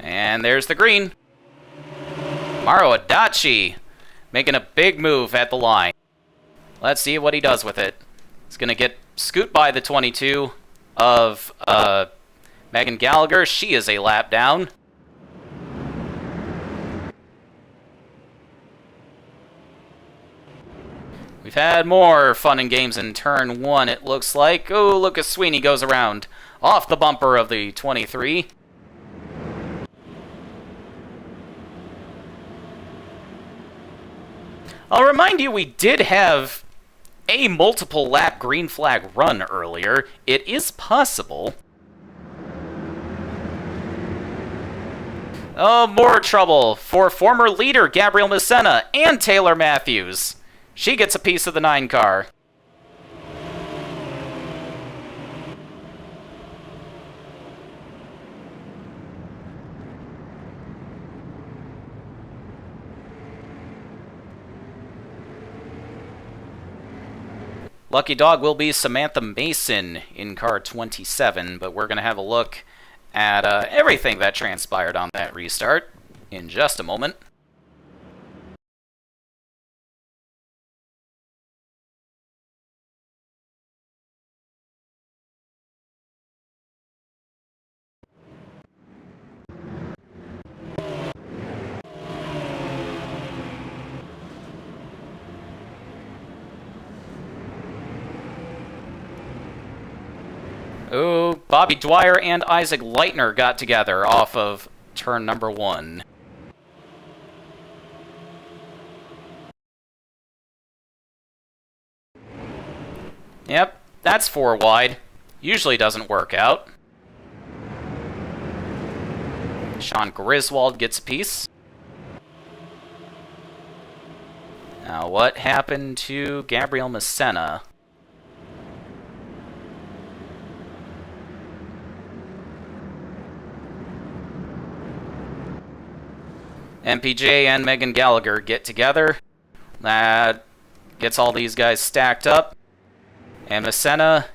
And there's the green. Mauro Adachi making a big move at the line. Let's see what he does with it. He's going to get scoot by the 22 of Megan Gallagher. She is a lap down. We've had more fun and games in turn 1, it looks like. Oh, Lucas Sweeney goes around off the bumper of the 23. I'll remind you, we did have a multiple lap green flag run earlier. It is possible. Oh, more trouble for former leader Gabrielle Messena and Taylor Matthews. She gets a piece of the 9 car. Lucky dog will be Samantha Mason in car 27, but we're going to have a look at everything that transpired on that restart in just a moment. Oh, Bobby Dwyer and Isaac Leitner got together off of turn number 1. Yep, that's 4 wide. Usually doesn't work out. Sean Griswold gets a piece. Now, what happened to Gabrielle Messena? MPJ and Megan Gallagher get together. That gets all these guys stacked up. And Messena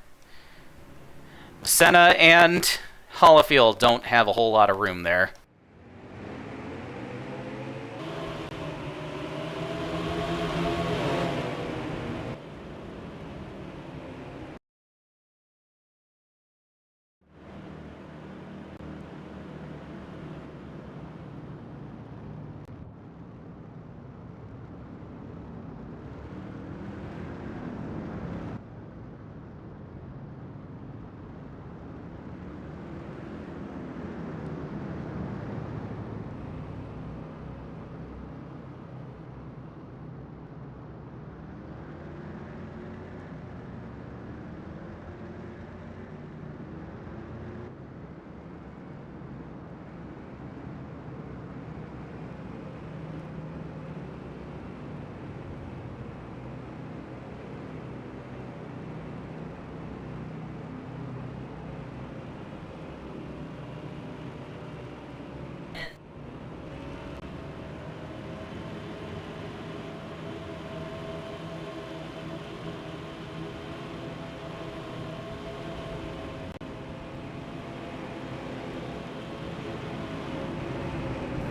and Hollifield don't have a whole lot of room there.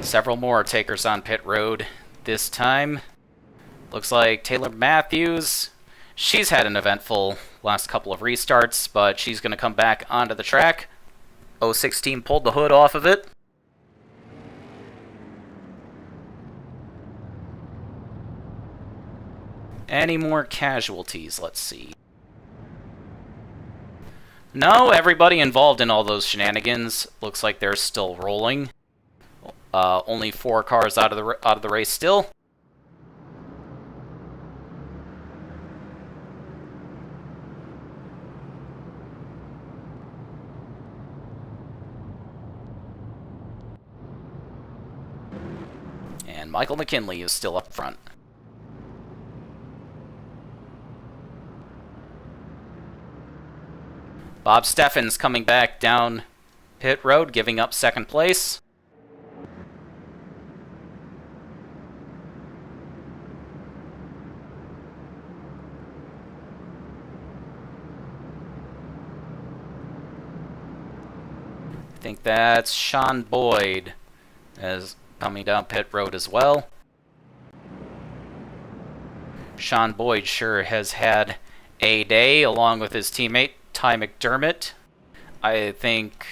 Several more takers on pit road this time. Looks like Taylor Matthews, she's had an eventful last couple of restarts, but she's going to come back onto the track. 016 pulled the hood off of it. Any more casualties? Let's see. No, everybody involved in all those shenanigans looks like they're still rolling. Only 4 cars out of the race still. And Michael McKinley is still up front. Bob Steffens coming back down pit road, giving up second place. I think that's Sean Boyd as coming down pit road as well. Sean Boyd sure has had a day, along with his teammate Ty McDermott. I think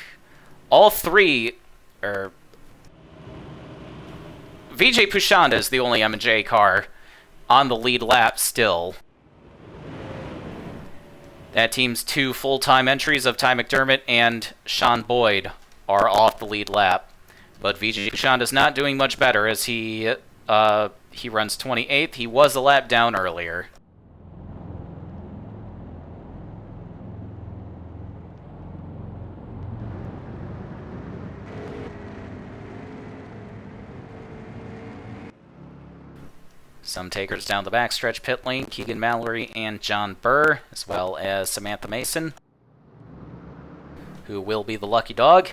all three are... Vijay Pushanda is the only M&J car on the lead lap still. That team's 2 full-time entries of Ty McDermott and Sean Boyd are off the lead lap. But Vijay Pushanda's not doing much better as he runs 28th. He was a lap down earlier. Some takers down the backstretch pit lane, Keegan Mallory and John Burr, as well as Samantha Mason, who will be the lucky dog.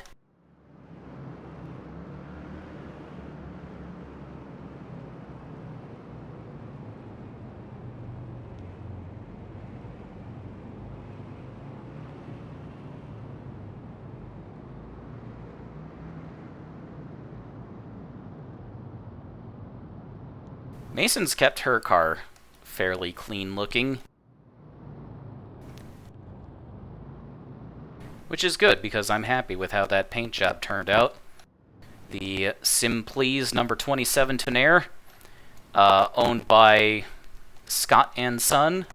Mason's kept her car fairly clean looking, which is good because I'm happy with how that paint job turned out. The Simplees number 27 Tonnerre, owned by Scott and Son.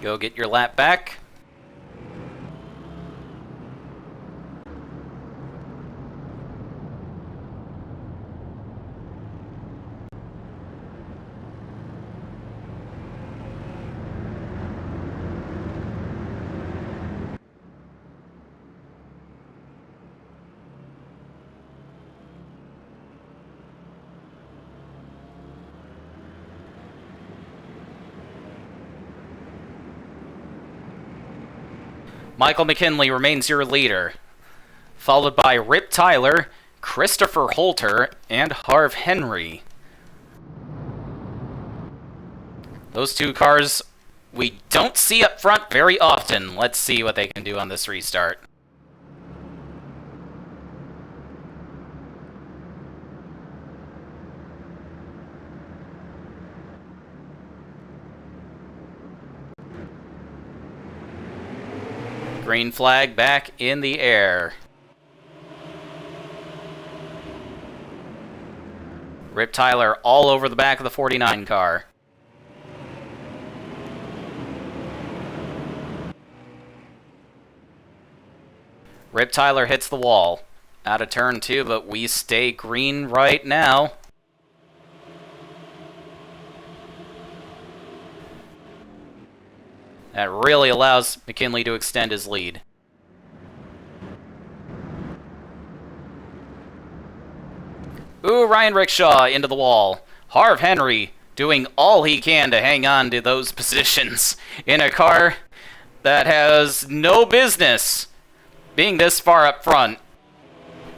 Go get your lap back. Michael McKinley remains your leader, followed by Rip Tyler, Christopher Holter, and Harv Henry. Those 2 cars we don't see up front very often. Let's see what they can do on this restart. Green flag back in the air. Rip Tyler all over the back of the 49 car. Rip Tyler hits the wall. Out of turn 2, but we stay green right now. That really allows McKinley to extend his lead. Ooh, Ryan Rickshaw into the wall. Harv Henry doing all he can to hang on to those positions in a car that has no business being this far up front.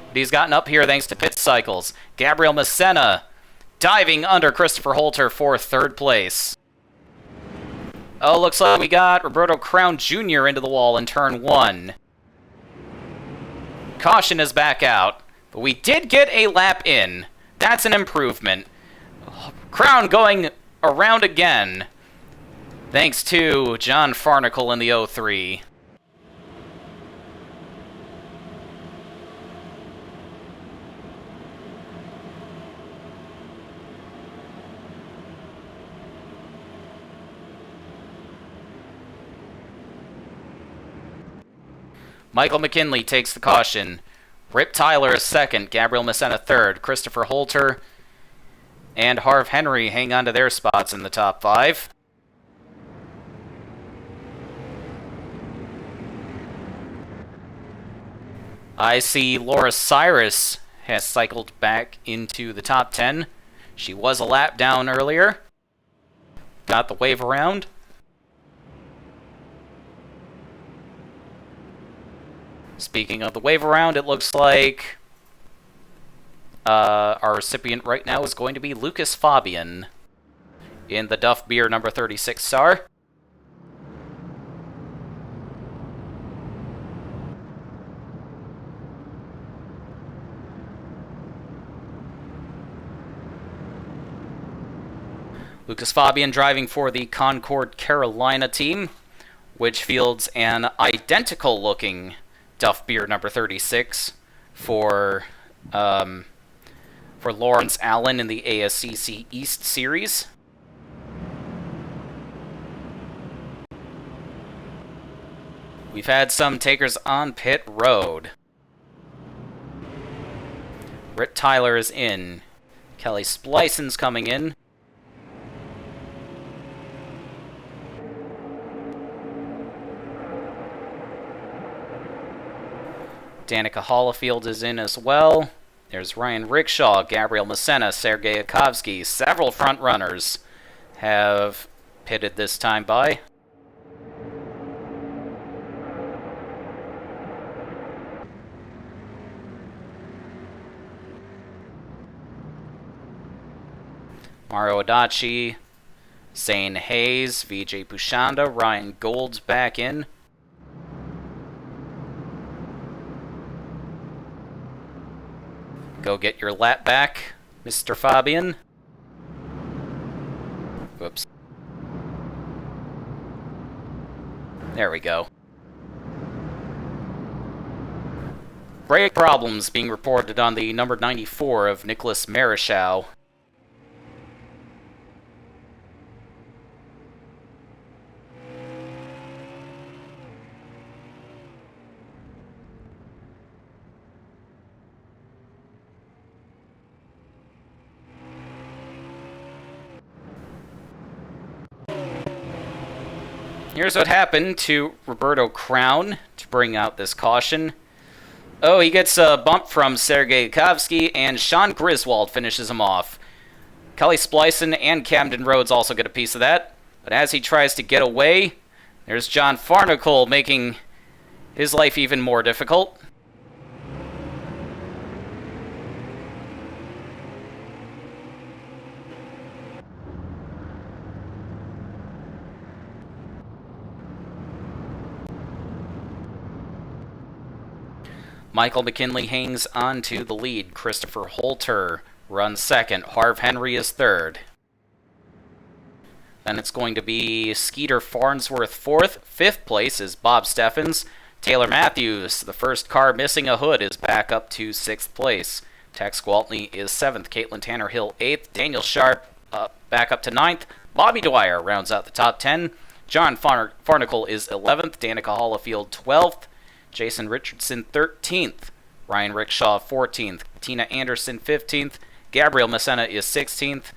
But he's gotten up here thanks to pit cycles. Gabriel Messena diving under Christopher Holter for 3rd place. Oh, looks like we got Roberto Crown Jr. into the wall in turn 1. Caution is back out, but we did get a lap in. That's an improvement. Crown going around again, thanks to John Farnacle in the 03. Michael McKinley takes the caution. Rip Tyler is 2nd, Gabriel Messena 3rd, Christopher Holter and Harv Henry hang on to their spots in the top 5. I see Laura Cyrus has cycled back into the top 10. She was a lap down earlier. Got the wave around. Speaking of the wave around, it looks like our recipient right now is going to be Lucas Fabian in the Duff Beer number 36 star. Lucas Fabian driving for the Concord, Carolina team, which fields an identical-looking Duff Beer number 36 for Lawrence Allen in the ASCC East Series. We've had some takers on pit road. Britt Tyler is in. Kelly Splicen's coming in. Danica Hollifield is in as well. There's Ryan Rickshaw, Gabriel Messena, Sergei Yakovsky. Several front runners have pitted this time by. Mario Adachi, Zane Hayes, Vijay Pushanda, Ryan Gold's back in. Go get your lap back, Mr. Fabian. Whoops. There we go. Brake problems being reported on the number 94 of Nicholas Marichal. Here's what happened to Roberto Crown to bring out this caution. Oh, he gets a bump from Sergei Yakovsky, and Sean Griswold finishes him off. Kelly Splicen and Camden Rhodes also get a piece of that. But as he tries to get away, there's John Farnacle making his life even more difficult. Michael McKinley hangs on to the lead. Christopher Holter runs second. Harv Henry is third. Then it's going to be Skeeter Farnsworth fourth. Fifth place is Bob Steffens. Taylor Matthews, the first car missing a hood, is back up to sixth place. Tex Gwaltney is seventh. Caitlin Tanner-Hill eighth. Daniel Sharp back up to ninth. Bobby Dwyer rounds out the top 10. John Farnacle is 11th. Danica Hollifield 12th. Jason Richardson 13th, Ryan Rickshaw 14th, Tina Anderson 15th, Gabriel Messena is 16th,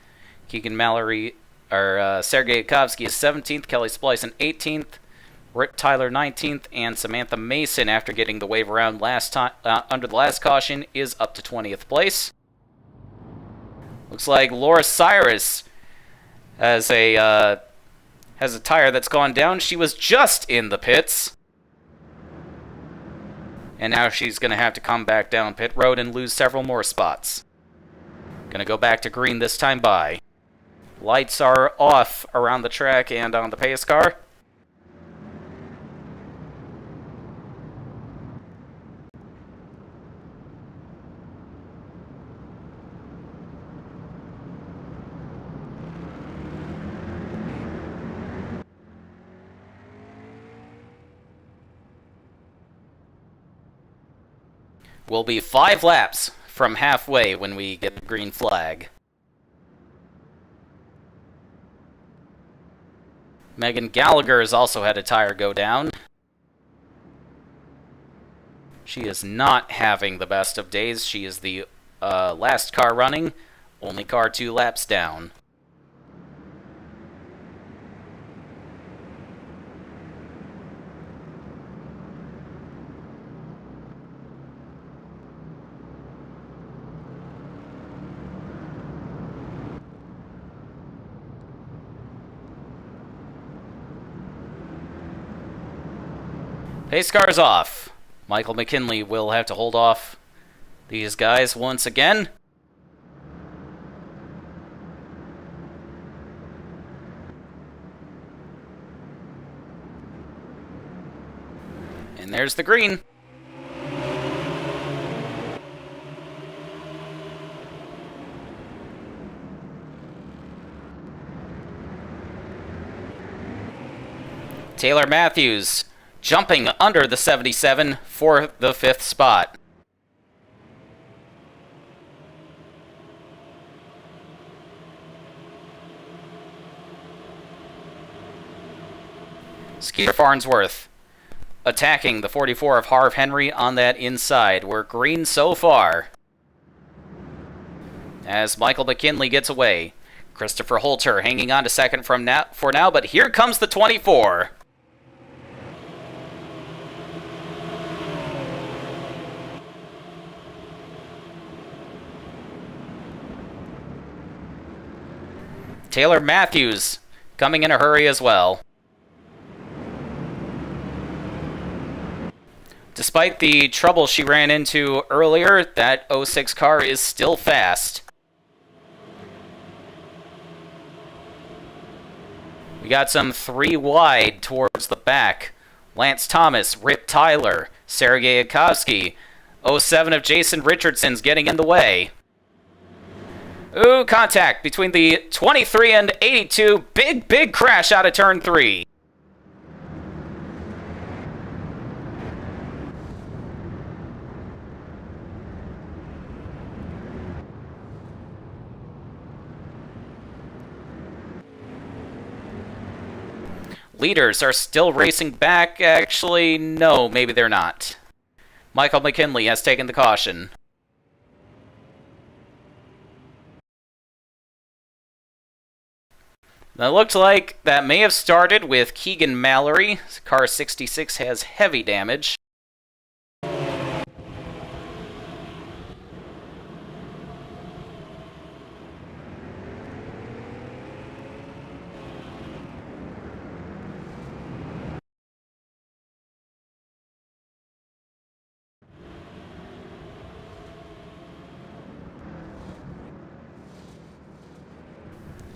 Keegan Mallory, Sergei Yakovsky is 17th, Kelly Splicen 18th, Britt Tyler 19th, and Samantha Mason, after getting the wave around last time under the last caution, is up to 20th place. Looks like Laura Cyrus has a tire that's gone down. She was just in the pits. And now she's going to have to come back down pit road and lose several more spots. Going to go back to green this time by. Lights are off around the track and on the pace car. We'll be 5 laps from halfway when we get the green flag. Megan Gallagher has also had a tire go down. She is not having the best of days. She is the last car running, only car 2 laps down. Pace car's off. Michael McKinley will have to hold off these guys once again. And there's the green. Taylor Matthews jumping under the 77 for the 5th spot. Skeeter Farnsworth attacking the 44 of Harv Henry on that inside. We're green so far. As Michael McKinley gets away. Christopher Holter hanging on to second for now, but here comes the 24. Taylor Matthews coming in a hurry as well. Despite the trouble she ran into earlier, that 06 car is still fast. We got some 3 wide towards the back. Lance Thomas, Rip Tyler, Sergei Yakovsky. 07 of Jason Richardson's getting in the way. Ooh, contact between the 23 and 82. Big crash out of turn 3. Leaders are still racing back. Actually, no, maybe they're not. Michael McKinley has taken the caution. That looked like that may have started with Keegan Mallory. Car 66 has heavy damage.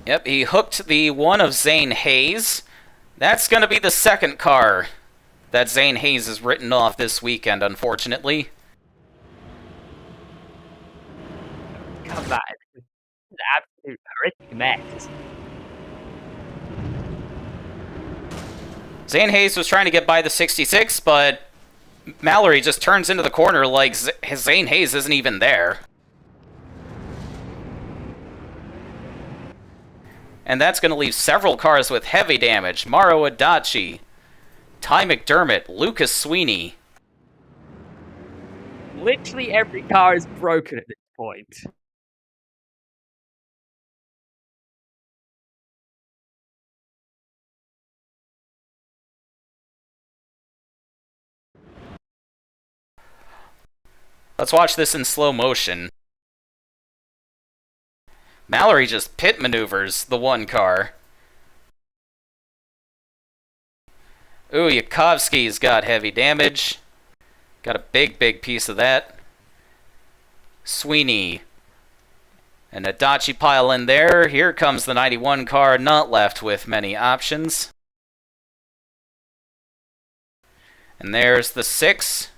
Yep, he hooked the one of Zane Hayes. That's going to be the second car that Zane Hayes has written off this weekend, unfortunately. Come back. It's an absolute horrific mess. Zane Hayes was trying to get by the 66, but Mallory just turns into the corner like Zane Hayes isn't even there. And that's going to leave several cars with heavy damage. Maro Adachi, Ty McDermott, Lucas Sweeney. Literally every car is broken at this point. Let's watch this in slow motion. Mallory just pit maneuvers the one car. Ooh, Yakovsky's got heavy damage. Got a big piece of that. Sweeney. And Adachi pile in there. Here comes the 91 car, not left with many options. And there's the 6.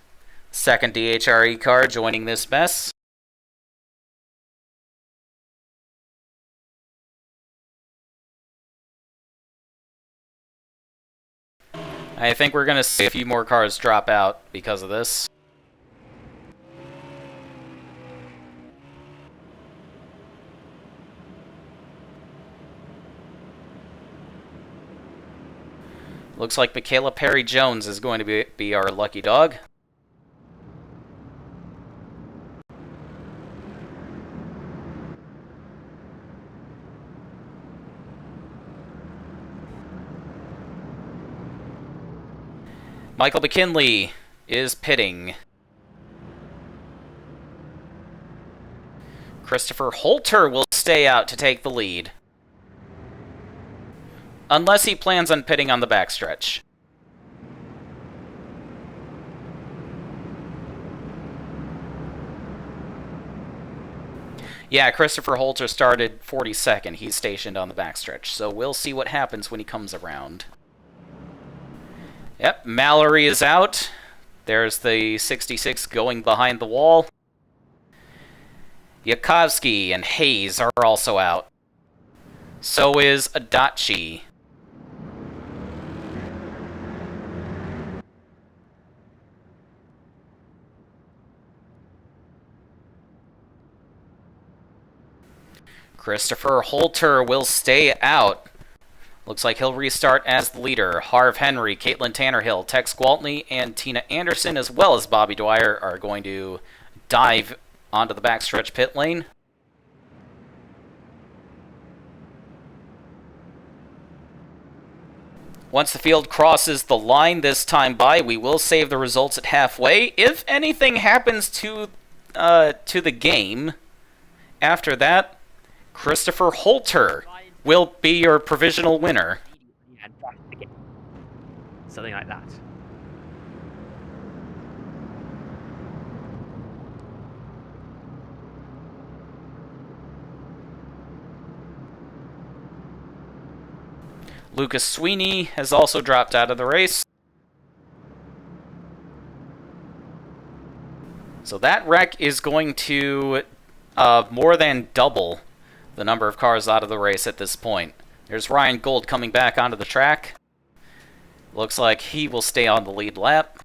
Second DHRE car joining this mess. I think we're going to see a few more cars drop out because of this. Looks like Michaela Perry-Jones is going to be our lucky dog. Michael McKinley is pitting. Christopher Holter will stay out to take the lead. Unless he plans on pitting on the backstretch. Yeah, Christopher Holter started 42nd. He's stationed on the backstretch, so we'll see what happens when he comes around. Yep, Mallory is out. There's the 66 going behind the wall. Yakovsky and Hayes are also out. So is Adachi. Christopher Holter will stay out. Looks like he'll restart as the leader. Harv Henry, Caitlin Tannerhill, Tex Gwaltney, and Tina Anderson, as well as Bobby Dwyer, are going to dive onto the backstretch pit lane. Once the field crosses the line this time by, we will save the results at halfway. If anything happens to the game after that, Christopher Holter will be your provisional winner. Something like that. Lucas Sweeney has also dropped out of the race. So that wreck is going to more than double the number of cars out of the race at this point. There's Ryan Gold coming back onto the track. Looks like he will stay on the lead lap.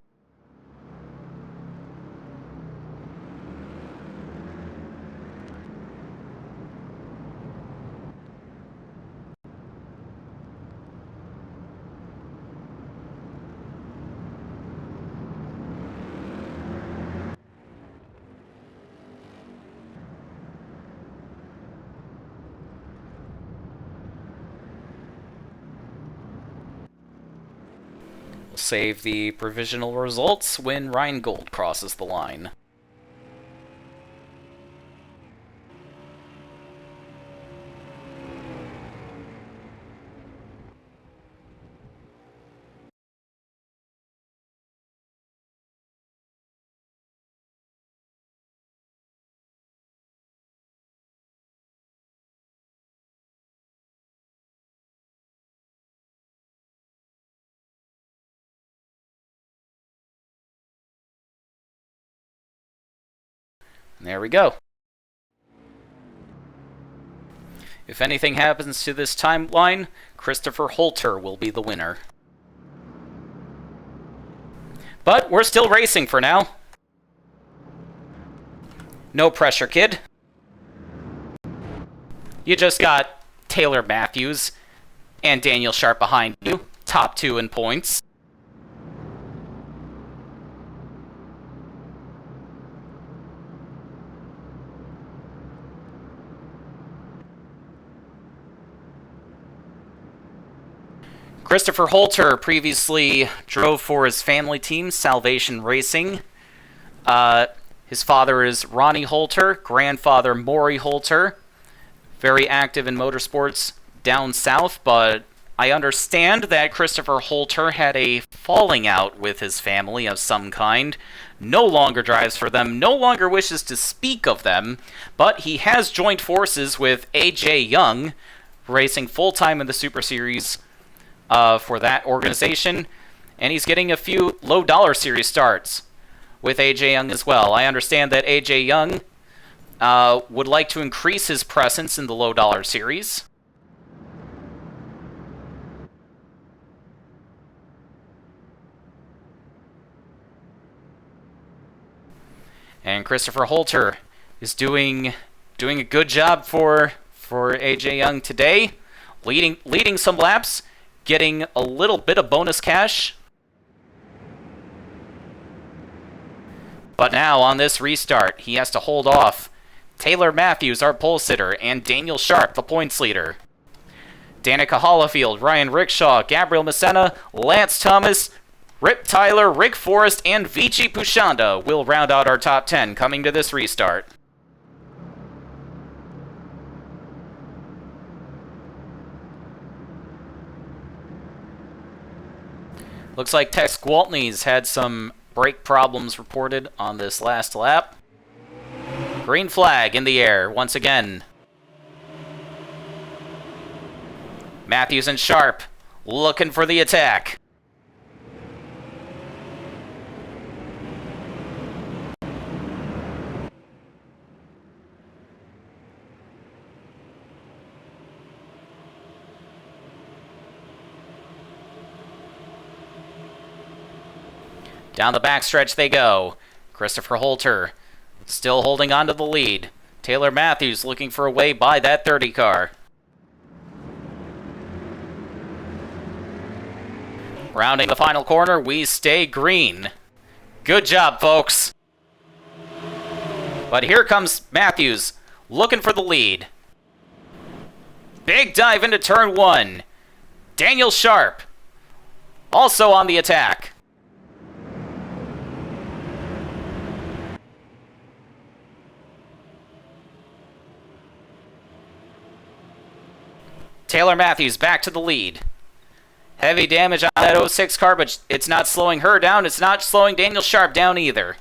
Save the provisional results when Ryan Gold crosses the line. There we go. If anything happens to this timeline, Christopher Holter will be the winner. But we're still racing for now. No pressure, kid. You just got Taylor Matthews and Daniel Sharp behind you, top two in points. Christopher Holter previously drove for his family team, Salvation Racing. His father is Ronnie Holter, grandfather Maury Holter. Very active in motorsports down south, but I understand that Christopher Holter had a falling out with his family of some kind. No longer drives for them, no longer wishes to speak of them, but he has joined forces with A.J. Young, racing full-time in the Super Series for that organization, and he's getting a few low-dollar series starts with A.J. Young as well. I understand that A.J. Young would like to increase his presence in the low-dollar series. And Christopher Holter is doing a good job for A.J. Young today, leading some laps, getting a little bit of bonus cash. But now, on this restart, he has to hold off Taylor Matthews, our pole sitter, and Daniel Sharp, the points leader. Danica Hollifield, Ryan Rickshaw, Gabriel Messena, Lance Thomas, Rip Tyler, Rick Forrest, and Vici Pushanda will round out our top 10 coming to this restart. Looks like Tex Gwaltney's had some brake problems reported on this last lap. Green flag in the air once again. Matthews and Sharp looking for the attack. Down the backstretch they go. Christopher Holter still holding on to the lead. Taylor Matthews looking for a way by that 30 car. Rounding the final corner, we stay green. Good job, folks. But here comes Matthews looking for the lead. Big dive into turn 1. Daniel Sharp also on the attack. Taylor Matthews back to the lead. Heavy damage on that 06 car, but it's not slowing her down. It's not slowing Daniel Sharp down either.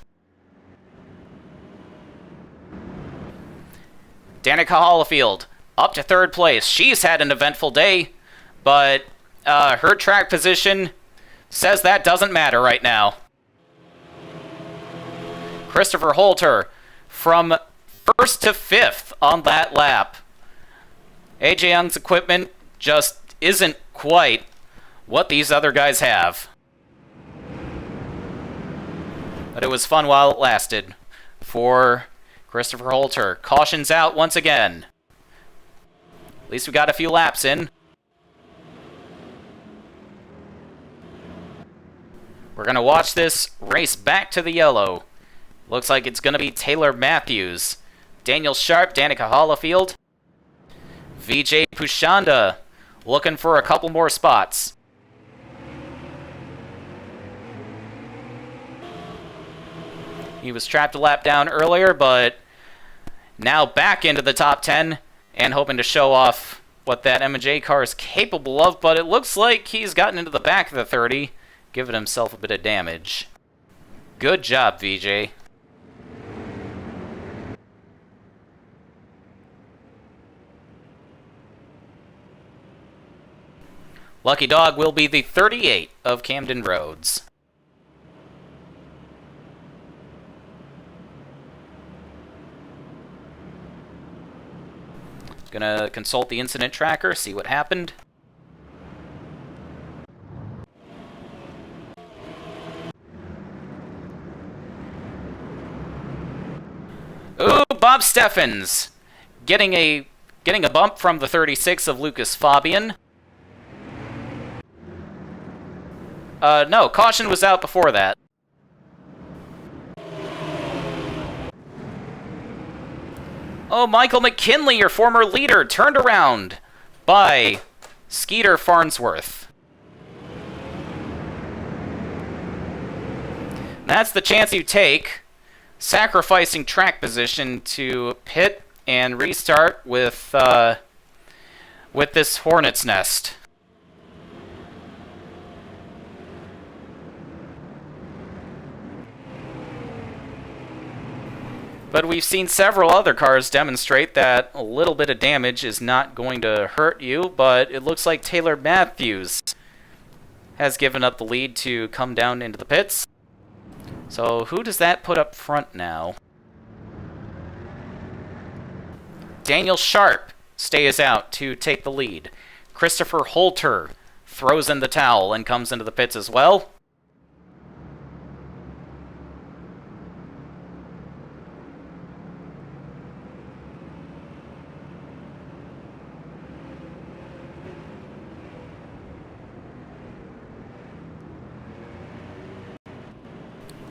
Danica Hollifield up to 3rd place. She's had an eventful day, but her track position says that doesn't matter right now. Christopher Holter from 1st to 5th on that lap. AJ Young's equipment just isn't quite what these other guys have. But it was fun while it lasted for Christopher Holter. Caution's out once again. At least we got a few laps in. We're going to watch this race back to the yellow. Looks like it's going to be Taylor Matthews, Daniel Sharp, Danica Hollifield, Vijay Pushanda looking for a couple more spots. He was trapped a lap down earlier, but now back into the top 10 and hoping to show off what that M&J car is capable of, but it looks like he's gotten into the back of the 30, giving himself a bit of damage. Good job, VJ. Lucky Dog will be the 38 of Camden Roads. Gonna consult the incident tracker, see what happened. Ooh, Bob Steffens getting a bump from the 36 of Lucas Fabian. No, caution was out before that. Oh, Michael McKinley, your former leader, turned around by Skeeter Farnsworth. That's the chance you take, sacrificing track position to pit and restart with this hornet's nest. But we've seen several other cars demonstrate that a little bit of damage is not going to hurt you, but it looks like Taylor Matthews has given up the lead to come down into the pits. So who does that put up front now? Daniel Sharp stays out to take the lead. Christopher Holter throws in the towel and comes into the pits as well.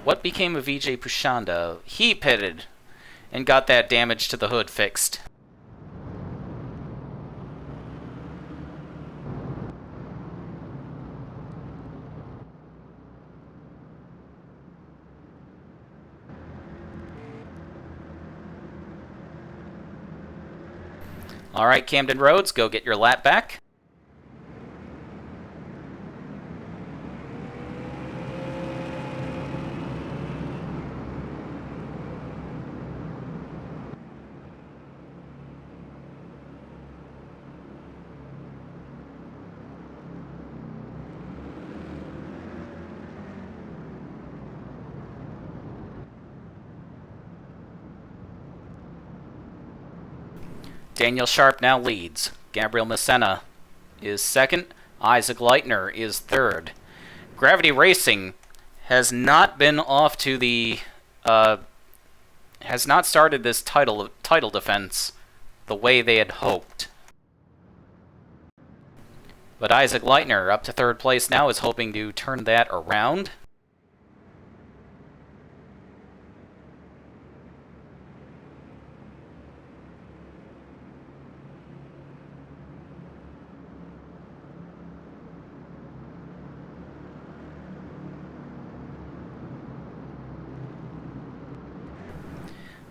What became of Vijay Pushanda? He pitted and got that damage to the hood fixed. All right, Camden Roads, go get your lap back. Daniel Sharp now leads. Gabriel Messena is second. Isaac Leitner is third. Gravity Racing has not been off to the... has not started this title defense the way they had hoped. But Isaac Leitner, up to third place now, is hoping to turn that around.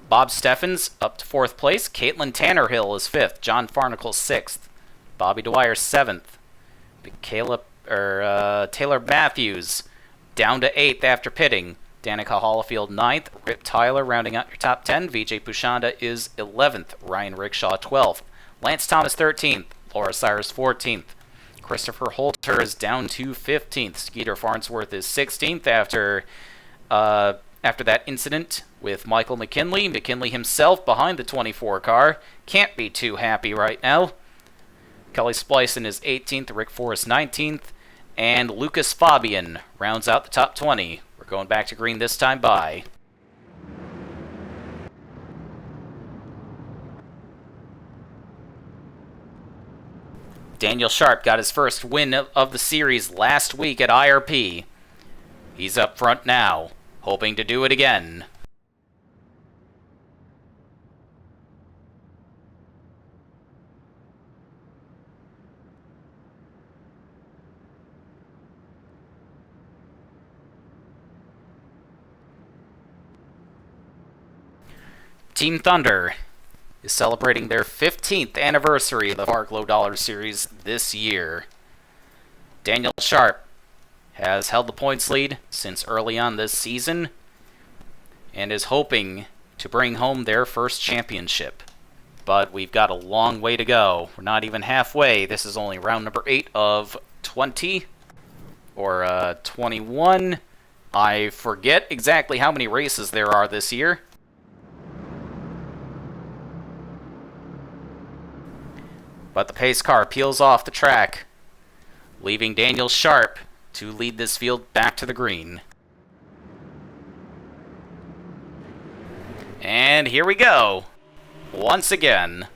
Bob Steffens up to fourth place. Caitlin Tannerhill is fifth. John Farnacle sixth. Bobby Dwyer seventh. Taylor Matthews down to eighth after pitting. Danica Hollifield ninth. Rip Tyler rounding out your top 10. Vijay Pushanda is 11th. Ryan Rickshaw 12th. Lance Thomas 13th. Laura Cyrus 14th. Christopher Holter is down to 15th. Skeeter Farnsworth is 16th after that incident with Michael McKinley. McKinley himself behind the 24 car. Can't be too happy right now. Kelly Splicen is 18th, Rick Forrest 19th, and Lucas Fabian rounds out the top 20. We're going back to green this time by. Daniel Sharp got his first win of the series last week at IRP. He's up front now, hoping to do it again. Team Thunder is celebrating their 15th anniversary of the FARC Low Dollar Series this year. Daniel Sharp has held the points lead since early on this season and is hoping to bring home their first championship. But we've got a long way to go. We're not even halfway. This is only round number 8 of 20 or 21. I forget exactly how many races there are this year. But the pace car peels off the track, leaving Daniel Sharp to lead this field back to the green. And here we go. Once again.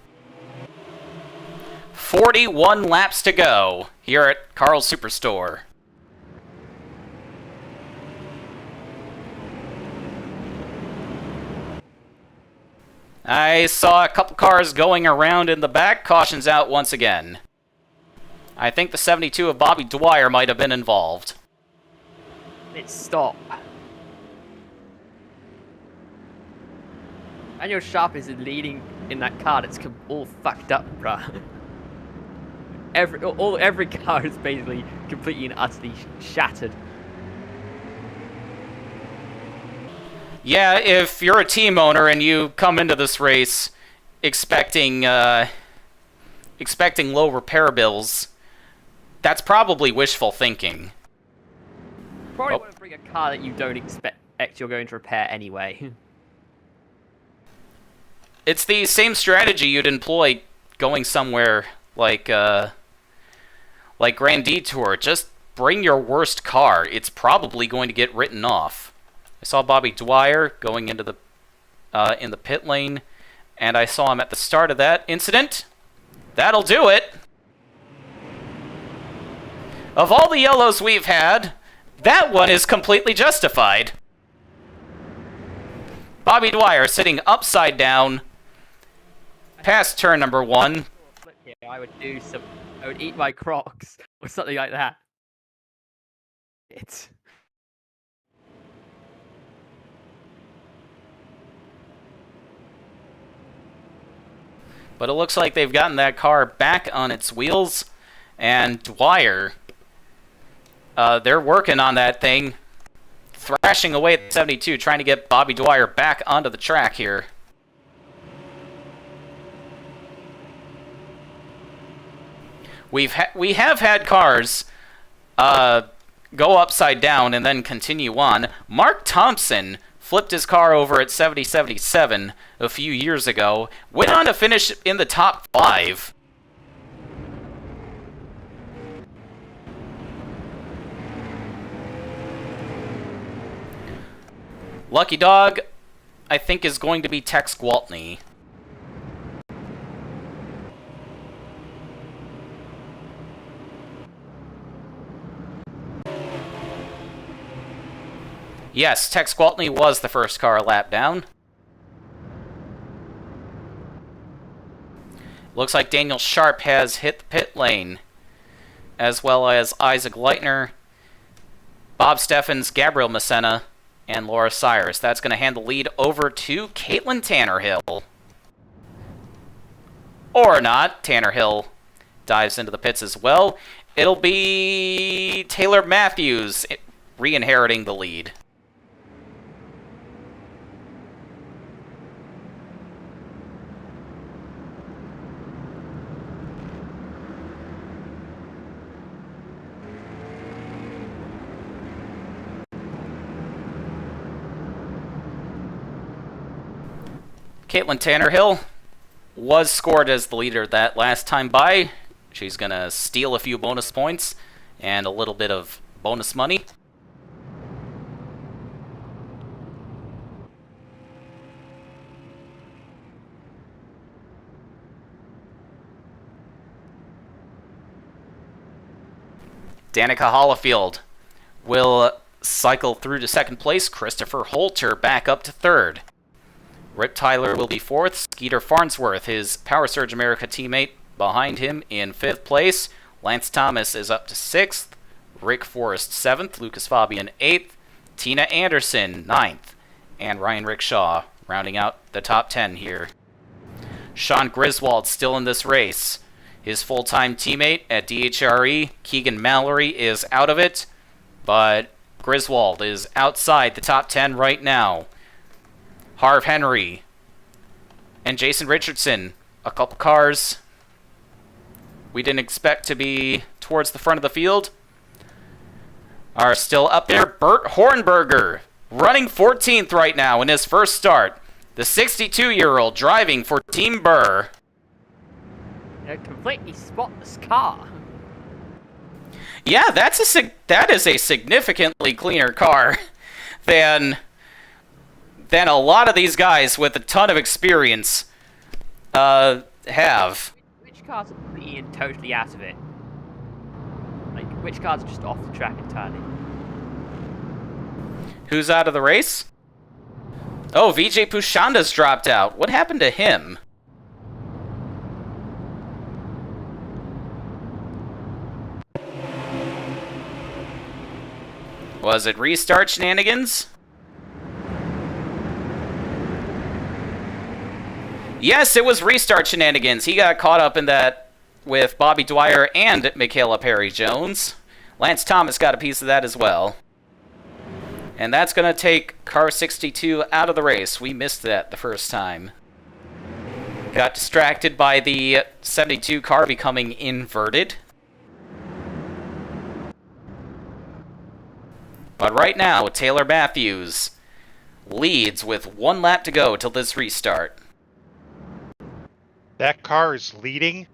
41 laps to go here at Karl Superstore. I saw a couple cars going around in the back. Caution's out once again. I think the 72 of Bobby Dwyer might have been involved. Let's stop. Daniel Sharp is leading in that car that's all fucked up, bruh. Every car is basically completely and utterly shattered. Yeah, if you're a team owner and you come into this race expecting low repair bills, that's probably wishful thinking. Probably want to bring a car that you don't expect you're going to repair anyway. It's the same strategy you'd employ going somewhere like Grand Detour. Just bring your worst car. It's probably going to get written off. I saw Bobby Dwyer going into the in the pit lane, and I saw him at the start of that incident. That'll do it. Of all the yellows we've had, that one is completely justified. Bobby Dwyer sitting upside down past turn number 1. I would eat my Crocs or something like that. But it looks like they've gotten that car back on its wheels, and Dwyer, they're working on that thing, thrashing away at 72, trying to get Bobby Dwyer back onto the track here. We have had cars go upside down and then continue on. Mark Thompson flipped his car over at 70-77 a few years ago, went on to finish in the top 5. Lucky Dog, I think, is going to be Tex Gwaltney. Yes, Tex Gwaltney was the first car a lap down. Looks like Daniel Sharp has hit the pit lane, as well as Isaac Leitner, Bob Steffens, Gabriel Messena, and Laura Cyrus. That's going to hand the lead over to Caitlin Tannerhill. Or not. Tannerhill dives into the pits as well. It'll be Taylor Matthews re-inheriting the lead. Caitlin Tannerhill was scored as the leader that last time by. She's going to steal a few bonus points and a little bit of bonus money. Danica Hollifield will cycle through to second place. Christopher Holter back up to third. Rip Tyler will be fourth. Skeeter Farnsworth, his Power Surge America teammate, behind him in fifth place. Lance Thomas is up to sixth. Rick Forrest seventh. Lucas Fabian eighth. Tina Anderson ninth. And Ryan Rickshaw rounding out the top 10 here. Sean Griswold still in this race. His full-time teammate at DHRE, Keegan Mallory, is out of it, but Griswold is outside the top 10 right now. Harv Henry and Jason Richardson, a couple cars we didn't expect to be towards the front of the field, are still up there. Bert Hornberger running 14th right now in his first start. The 62-year-old driving for Team Burr. A completely spotless car. Yeah, that is a significantly cleaner car than a lot of these guys with a ton of experience have. Which cars are being totally out of it? Like, which cars are just off the track entirely? Who's out of the race? Oh, Vijay Pushanda's dropped out. What happened to him? Was it restart shenanigans? Yes, it was restart shenanigans. He got caught up in that with Bobby Dwyer and Michaela Perry-Jones. Lance Thomas got a piece of that as well. And that's going to take car 62 out of the race. We missed that the first time. Got distracted by the 72 car becoming inverted. But right now, Taylor Matthews leads with 1 lap to go till this restart. That car is leading?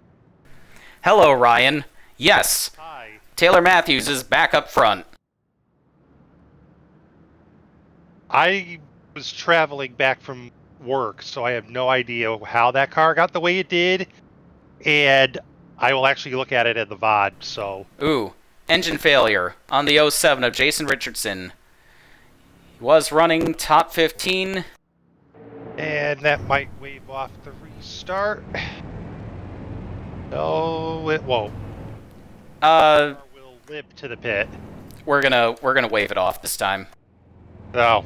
Hello, Ryan. Yes. Hi. Taylor Matthews is back up front. I was traveling back from work, so I have no idea how that car got the way it did, and I will actually look at it in the VOD, so... Ooh. Engine failure on the 07 of Jason Richardson. He was running top 15. And that might wave off the restart. No, it won't. We'll limp to the pit. We're gonna wave it off this time. Oh.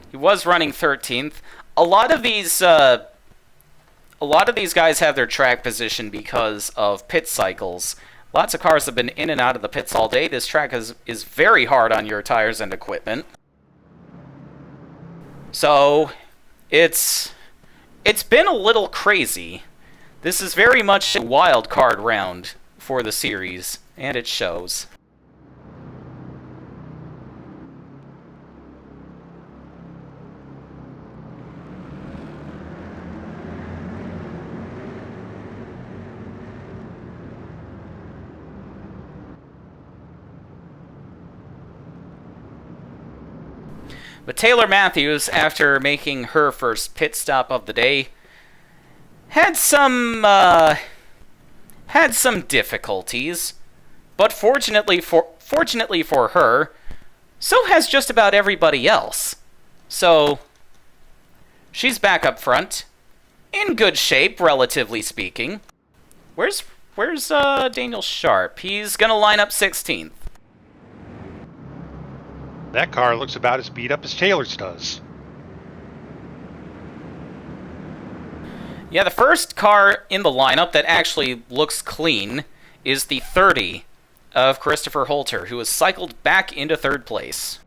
He was running 13th. A lot of these guys have their track position because of pit cycles. Lots of cars have been in and out of the pits all day. This track is very hard on your tires and equipment. So, it's been a little crazy. This is very much a wild card round for the series. And it shows. But Taylor Matthews, after making her first pit stop of the day, had some difficulties. But fortunately for her, so has just about everybody else. So she's back up front, in good shape, relatively speaking. Where's Daniel Sharp? He's gonna line up 16th. That car looks about as beat up as Taylor's does. Yeah, the first car in the lineup that actually looks clean is the 30 of Christopher Holter, who has cycled back into third place.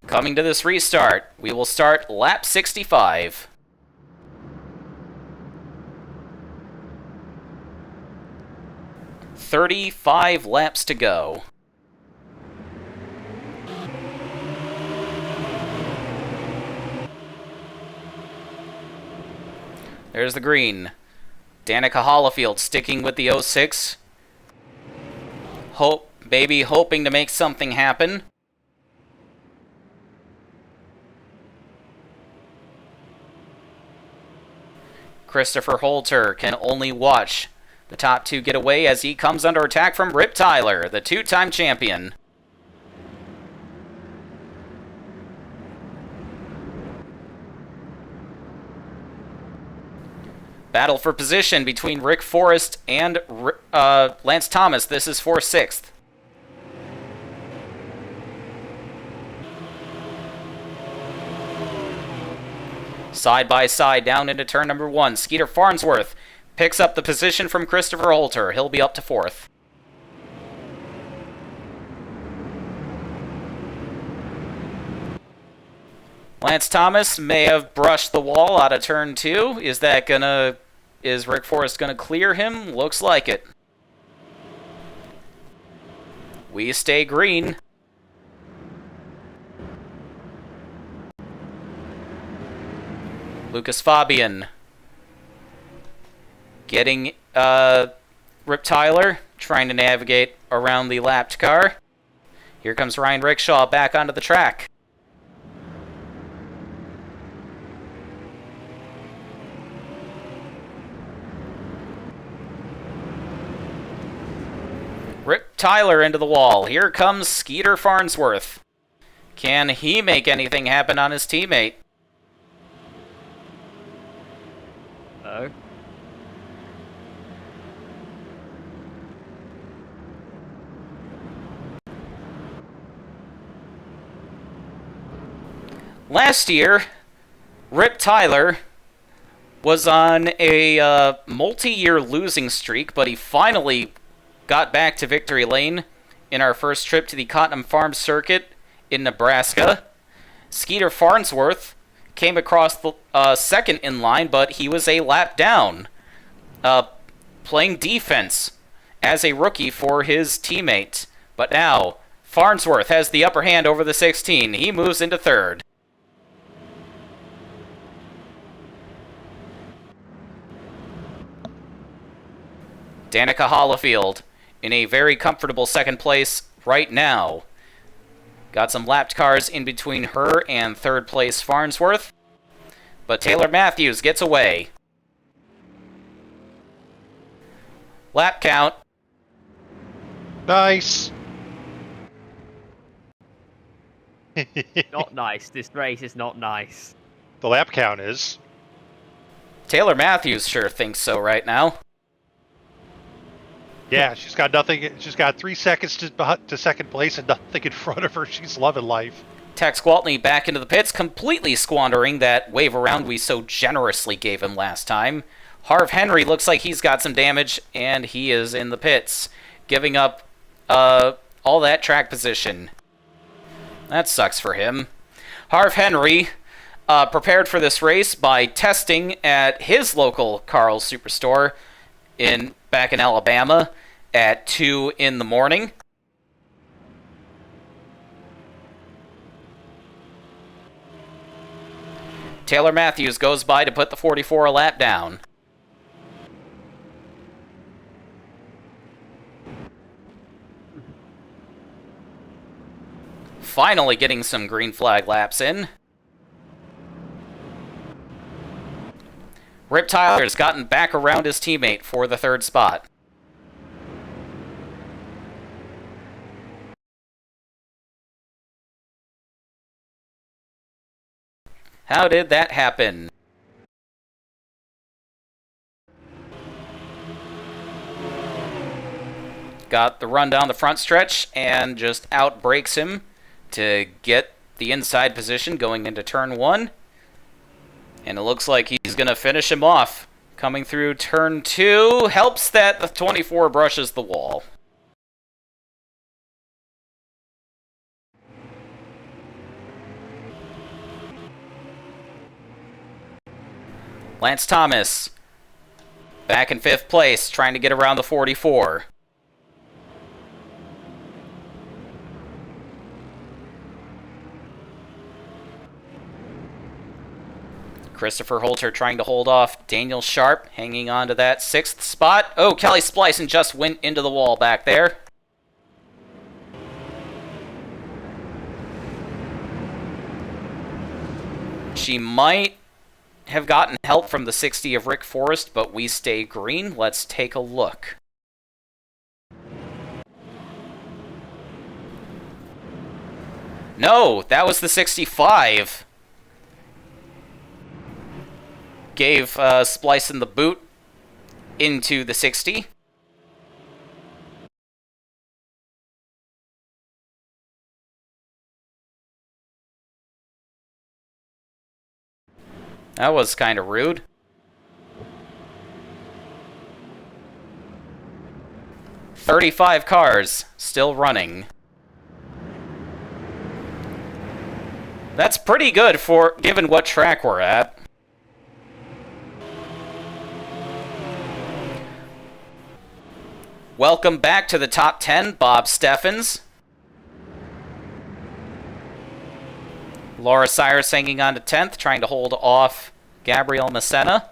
Coming to this restart, we will start lap 65. "35 laps to go." There's the green. Danica Hollifield sticking with the 06. Hoping to make something happen. Christopher Holter can only watch the top two get away as he comes under attack from Rip Tyler, the two-time champion. Battle for position between Rick Forrest and Lance Thomas. This is for 6th. Side by side down into turn number 1. Skeeter Farnsworth picks up the position from Christopher Holter. He'll be up to 4th. Lance Thomas may have brushed the wall out of turn 2. Is Rick Forrest gonna clear him? Looks like it. We stay green. Lucas Fabian getting Rip Tyler, trying to navigate around the lapped car. Here comes Ryan Rickshaw back onto the track. Rip Tyler into the wall. Here comes Skeeter Farnsworth. Can he make anything happen on his teammate? No. Last year, Rip Tyler was on a multi-year losing streak, but he finally got back to victory lane in our first trip to the Cottonham Farms circuit in Nebraska. Skeeter Farnsworth came across the second in line, but he was a lap down, playing defense as a rookie for his teammate. But now, Farnsworth has the upper hand over the 16. He moves into third. Danica Hollifield in a very comfortable second place right now. Got some lapped cars in between her and third place Farnsworth. But Taylor Matthews gets away. Lap count. Nice. Not nice. This race is not nice. The lap count is. Taylor Matthews sure thinks so right now. Yeah, she's got nothing. She's got 3 seconds to second place and nothing in front of her. She's loving life. Tex Gwaltney back into the pits, completely squandering that wave around we so generously gave him last time. Harv Henry looks like he's got some damage, and he is in the pits, giving up all that track position. That sucks for him. Harv Henry prepared for this race by testing at his local Karl Superstore back in Alabama at 2 in the morning. Taylor Matthews goes by to put the 44 lap down. Finally getting some green flag laps in. Rip Tyler's gotten back around his teammate for the 3rd spot. How did that happen? Got the run down the front stretch and just outbrakes him to get the inside position going into turn 1. And it looks like he's going to finish him off. Coming through turn 2, helps that the 24 brushes the wall. Lance Thomas, back in 5th place, trying to get around the 44. Christopher Holter trying to hold off Daniel Sharp, hanging on to that 6th spot. Oh, Kelly Splicen just went into the wall back there. She might have gotten help from the 60 of Rick Forrest, but we stay green. Let's take a look. No, that was the 65. Gave Splicen the boot into the 60. That was kind of rude. "35 cars still running. That's pretty good for given what track we're at. Welcome back to the top 10, Bob Steffens. Laura Cyrus hanging on to 10th, trying to hold off Gabrielle Messena.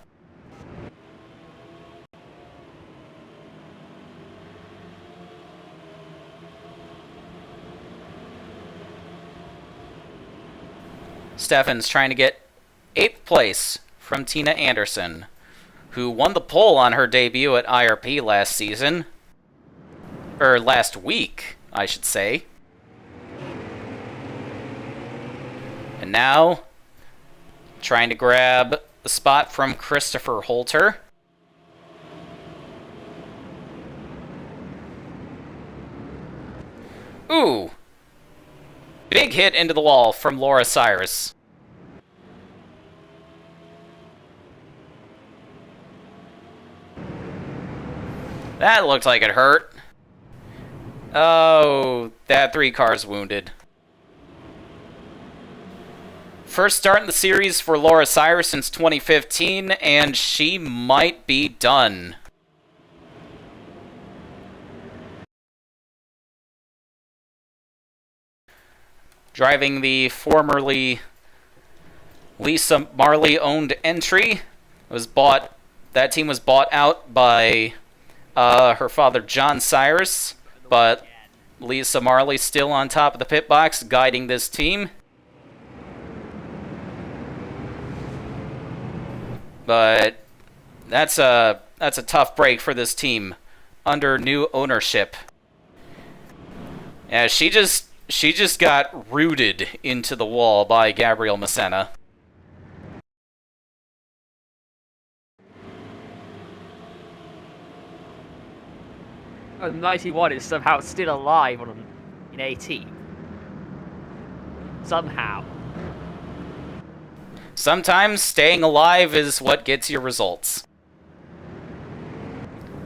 Steffens trying to get 8th place from Tina Anderson, who won the pole on her debut at IRP last season. Or last week, I should say. And now, trying to grab the spot from Christopher Holter. Ooh! Big hit into the wall from Laura Cyrus. That looked like it hurt. Oh, that 3 cars wounded. First start in the series for Laura Cyrus since 2015, and she might be done. Driving the formerly Lisa Marley-owned entry, that team was bought out by her father John Cyrus, but Lisa Marley still on top of the pit box, guiding this team. But that's a tough break for this team under new ownership. Yeah, she just got rooted into the wall by Gabrielle Messena. Oh, 91 is somehow still alive in 18. Somehow. Sometimes staying alive is what gets you results.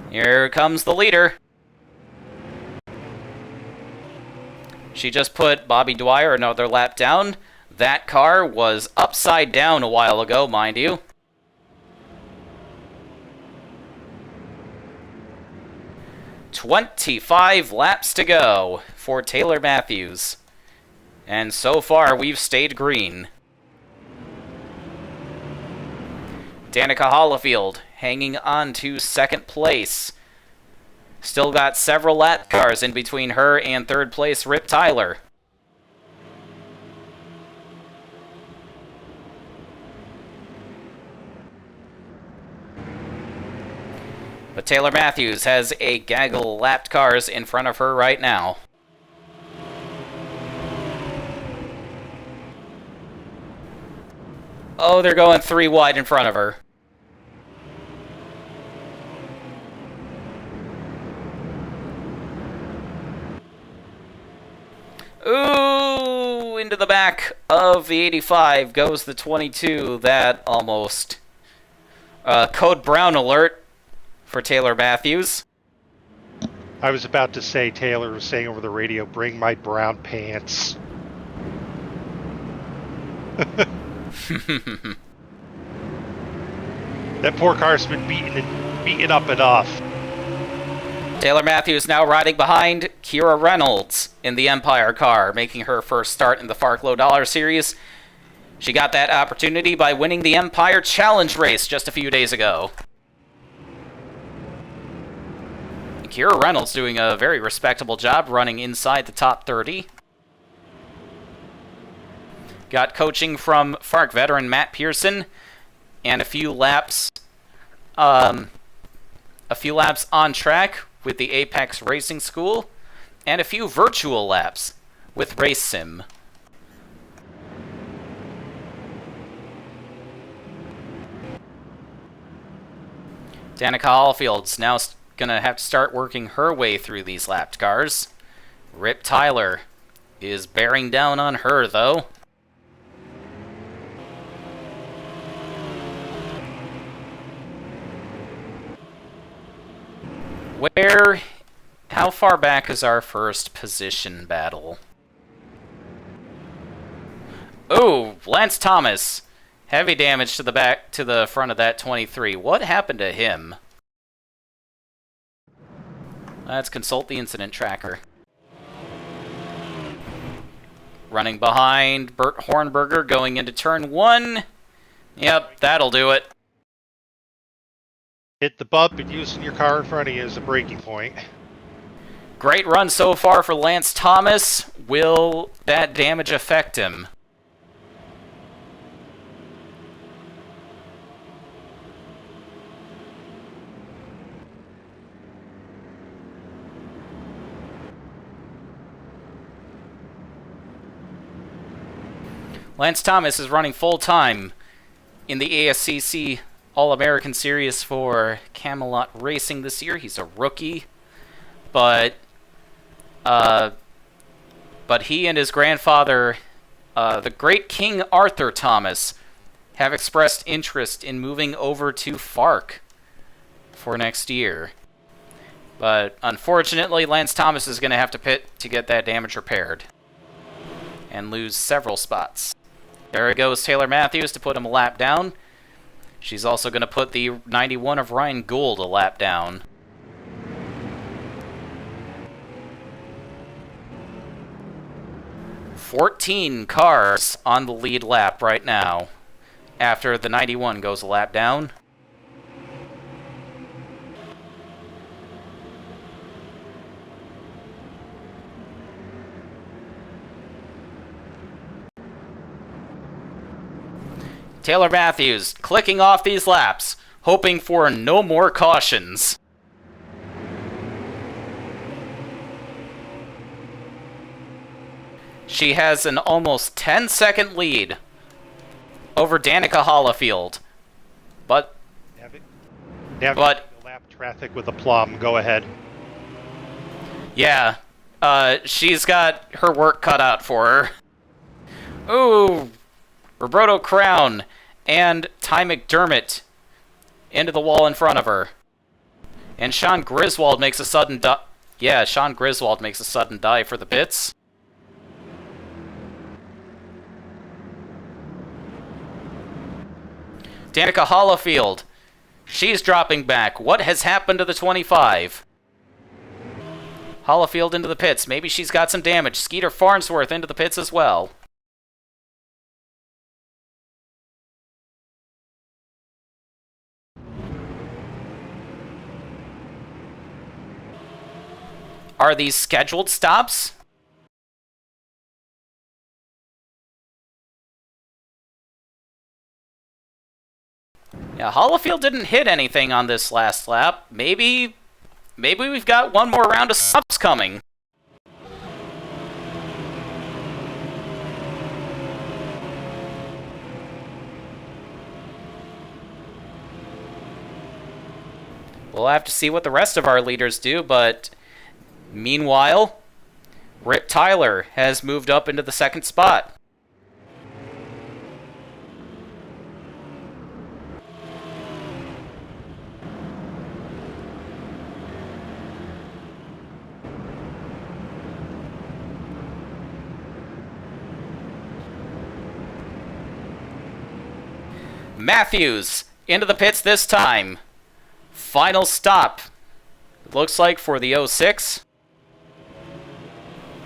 Here comes the leader. She just put Bobby Dwyer another lap down. That car was upside down a while ago, mind you. "25 laps to go for Taylor Matthews. And so far, we've stayed green. Danica Hollifield hanging on to second place. Still got several lap cars in between her and third place Rip Tyler. But Taylor Matthews has a gaggle of lapped cars in front of her right now. Oh, they're going 3 wide in front of her. Ooh, into the back of the 85 goes the 22. That almost... Code Brown alert for Taylor Matthews. I was about to say, Taylor was saying over the radio, "Bring my brown pants." That poor car's been beaten up enough. Taylor Matthews now riding behind Kira Reynolds in the Empire car, making her first start in the FARC Low Dollar Series. She got that opportunity by winning the Empire Challenge race just a few days ago. Kira Reynolds doing a very respectable job running inside the top 30. Got coaching from FARC veteran Matt Pearson, and a few laps on track with the Apex Racing School, and a few virtual laps with Race Sim. Danica Hallfield's now gonna have to start working her way through these lapped cars. Rip Tyler is bearing down on her, though. How far back is our first position battle? Oh, Lance Thomas. Heavy damage to the front of that 23. What happened to him? Let's consult the incident tracker. Running behind Bert Hornberger going into turn 1. Yep, that'll do it. Hit the bump and using your car in front of you as a braking point. Great run so far for Lance Thomas. Will that damage affect him? Lance Thomas is running full-time in the ASCC All-American Series for Camelot Racing this year. He's a rookie, but he and his grandfather, the great King Arthur Thomas, have expressed interest in moving over to FARC for next year. But unfortunately, Lance Thomas is going to have to pit to get that damage repaired and lose several spots. There it goes, Taylor Matthews to put him a lap down. She's also going to put the 91 of Ryan Gould a lap down. "14 cars on the lead lap right now after the 91 goes a lap down. Taylor Matthews clicking off these laps, hoping for no more cautions. She has an almost 10-second lead over Danica Hollifield. But lap traffic with aplomb. Go ahead. Yeah, she's got her work cut out for her. Ooh, Roberto Crown and Ty McDermott into the wall in front of her. And Sean Griswold makes a sudden Sean Griswold makes a sudden dive for the pits. Danica Hollifield. She's dropping back. What has happened to the 25? Hollifield into the pits. Maybe she's got some damage. Skeeter Farnsworth into the pits as well. Are these scheduled stops? Yeah, Hollifield didn't hit anything on this last lap. Maybe we've got one more round of stops coming. We'll have to see what the rest of our leaders do, but meanwhile, Rip Tyler has moved up into the second spot. Matthews into the pits this time. Final stop. It looks like for the 06.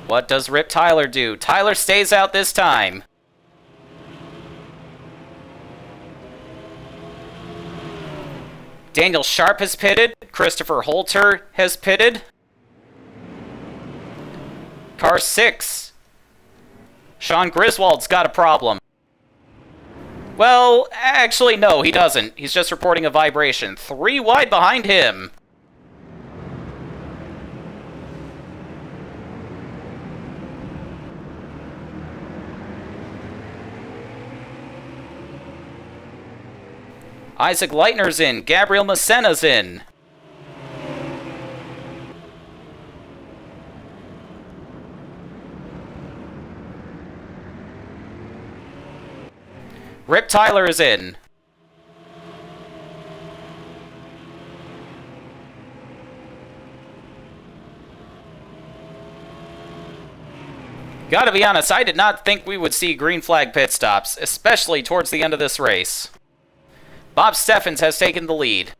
What does Rip Tyler do? Tyler stays out this time. Daniel Sharp has pitted. Christopher Holter has pitted. Car 6. Sean Griswold's got a problem. Well, actually, no, he doesn't. He's just reporting a vibration. 3 wide behind him. Isaac Leitner's in. Gabriel Massena's in. Rip Tyler is in. Gotta be honest, I did not think we would see green flag pit stops, especially towards the end of this race. Bob Steffens has taken the lead.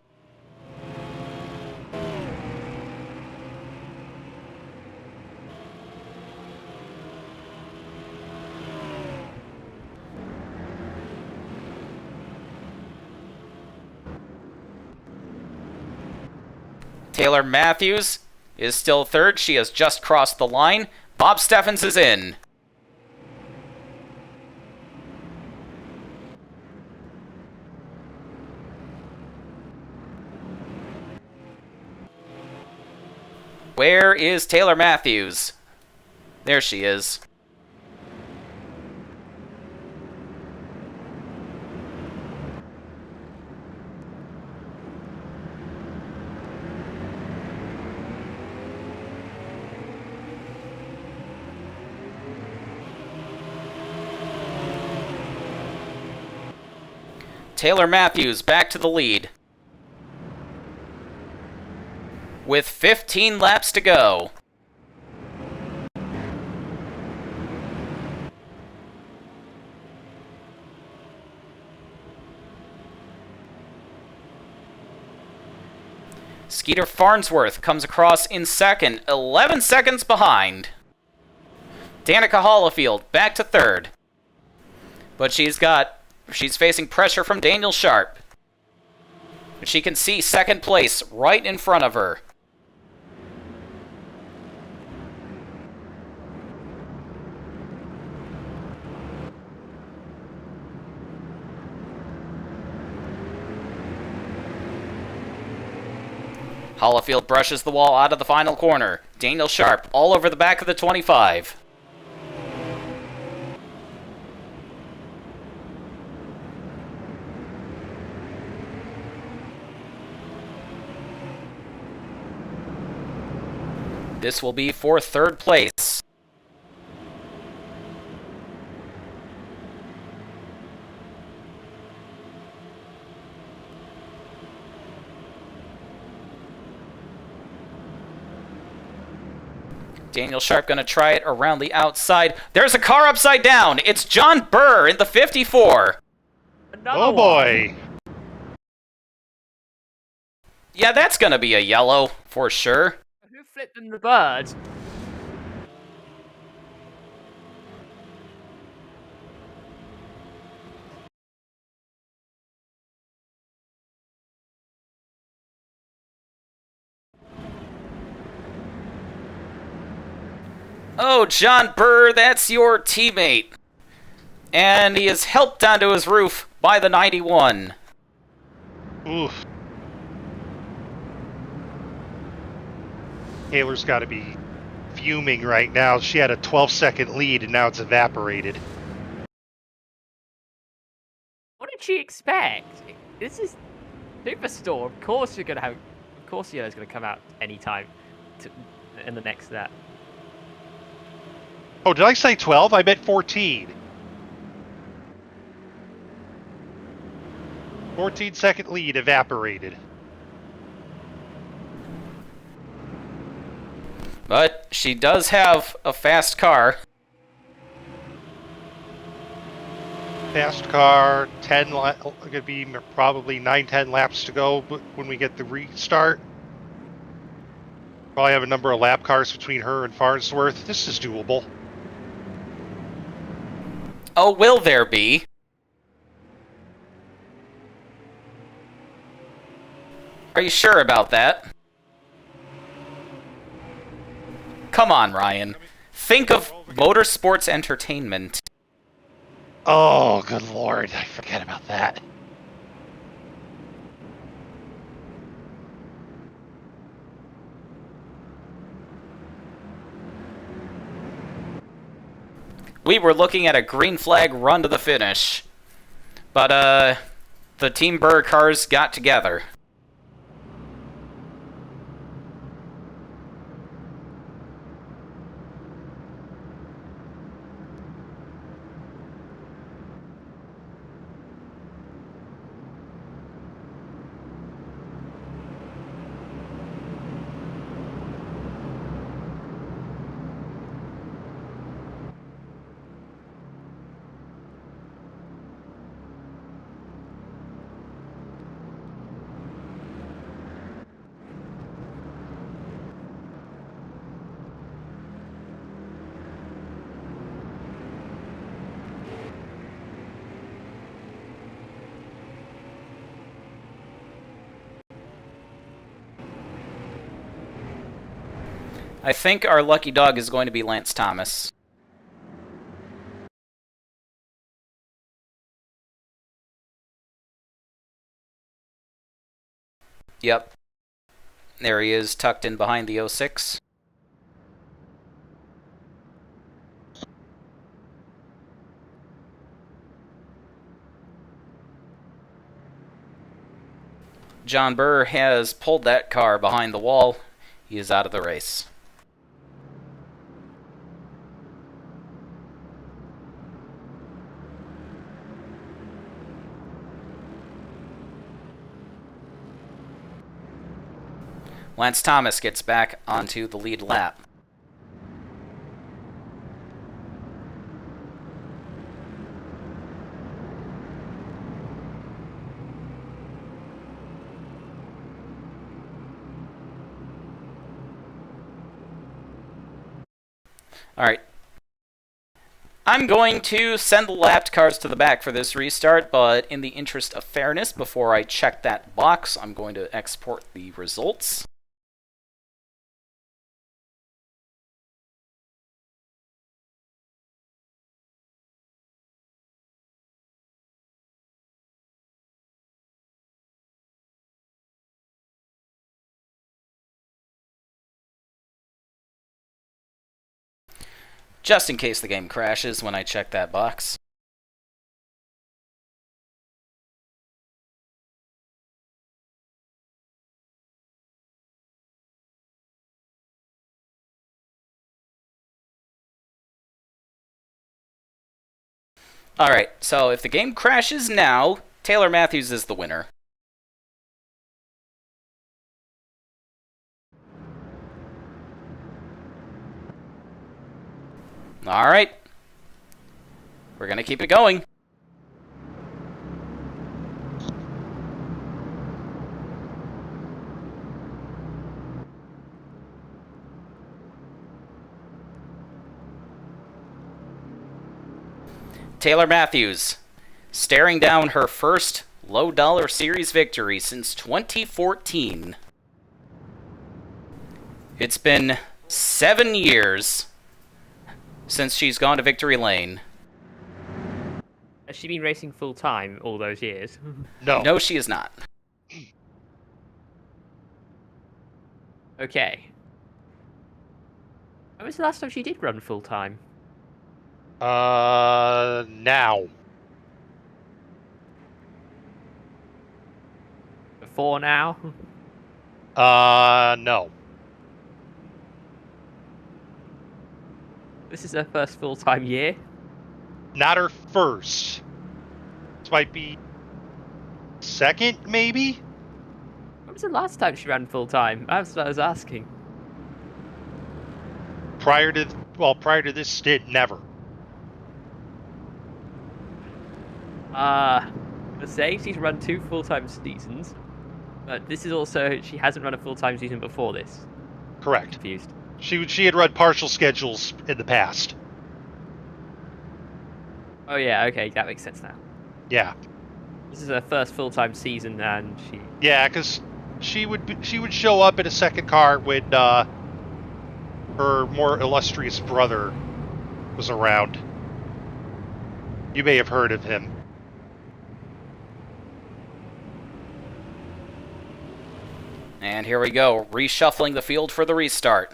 Taylor Matthews is still third. She has just crossed the line. Bob Steffens is in. Where is Taylor Matthews? There she is. Taylor Matthews back to the lead. With 15 laps to go. Skeeter Farnsworth comes across in second, 11 seconds behind. Danica Hollifield back to third. But she's facing pressure from Daniel Sharp. But she can see second place right in front of her. Hollifield brushes the wall out of the final corner. Daniel Sharp all over the back of the 25. This will be for third place. Daniel Sharp going to try it around the outside. There's a car upside down. It's John Burr in the 54. Oh boy. Yeah, that's gonna be a yellow, for sure. Who flipped in the bird? Oh, John Burr, that's your teammate. And he is helped onto his roof by the 91. Oof. Taylor's got to be fuming right now. She had a 12-second lead, and now it's evaporated. What did she expect? This is Superstore. Of course you're gonna have. Of course Yellow's gonna come out anytime in the next lap. Oh, did I say 12? I meant 14. 14-second lead evaporated. But she does have a fast car. Fast car, 10 gonna be probably 9-10 laps to go when we get the restart. Probably have a number of lap cars between her and Farnsworth. This is doable. Oh, will there be? Are you sure about that? Come on, Ryan. Think of motorsports entertainment. Oh, good lord. I forget about that. We were looking at a green flag run to the finish. But, the Team Burr cars got together. I think our lucky dog is going to be Lance Thomas. Yep. There he is, tucked in behind the 06. John Burr has pulled that car behind the wall. He is out of the race. Lance Thomas gets back onto the lead lap. Alright. I'm going to send the lapped cars to the back for this restart, but in the interest of fairness, before I check that box, I'm going to export the results. Just in case the game crashes when I check that box. Alright, so if the game crashes now, Taylor Matthews is the winner. Alright. We're gonna keep it going. Taylor Matthews, staring down her first low dollar series victory since 2014. It's been 7 years since she's gone to Victory Lane. Has she been racing full time all those years? No. No, she is not. Okay. When was the last time she did run full time? Now. Before now? No. This is her first full time year? Not her first. This might be second, maybe? When was the last time she ran full time? That's what I was asking. Prior to this stint, never. Let's say she's run 2 full time seasons, but this is also, she hasn't run a full time season before this. Correct. Confused. She had run partial schedules in the past. Oh yeah, okay, that makes sense now. Yeah. This is her first full time season, and she. Yeah, because she would show up in a second car when her more illustrious brother was around. You may have heard of him. And here we go, reshuffling the field for the restart.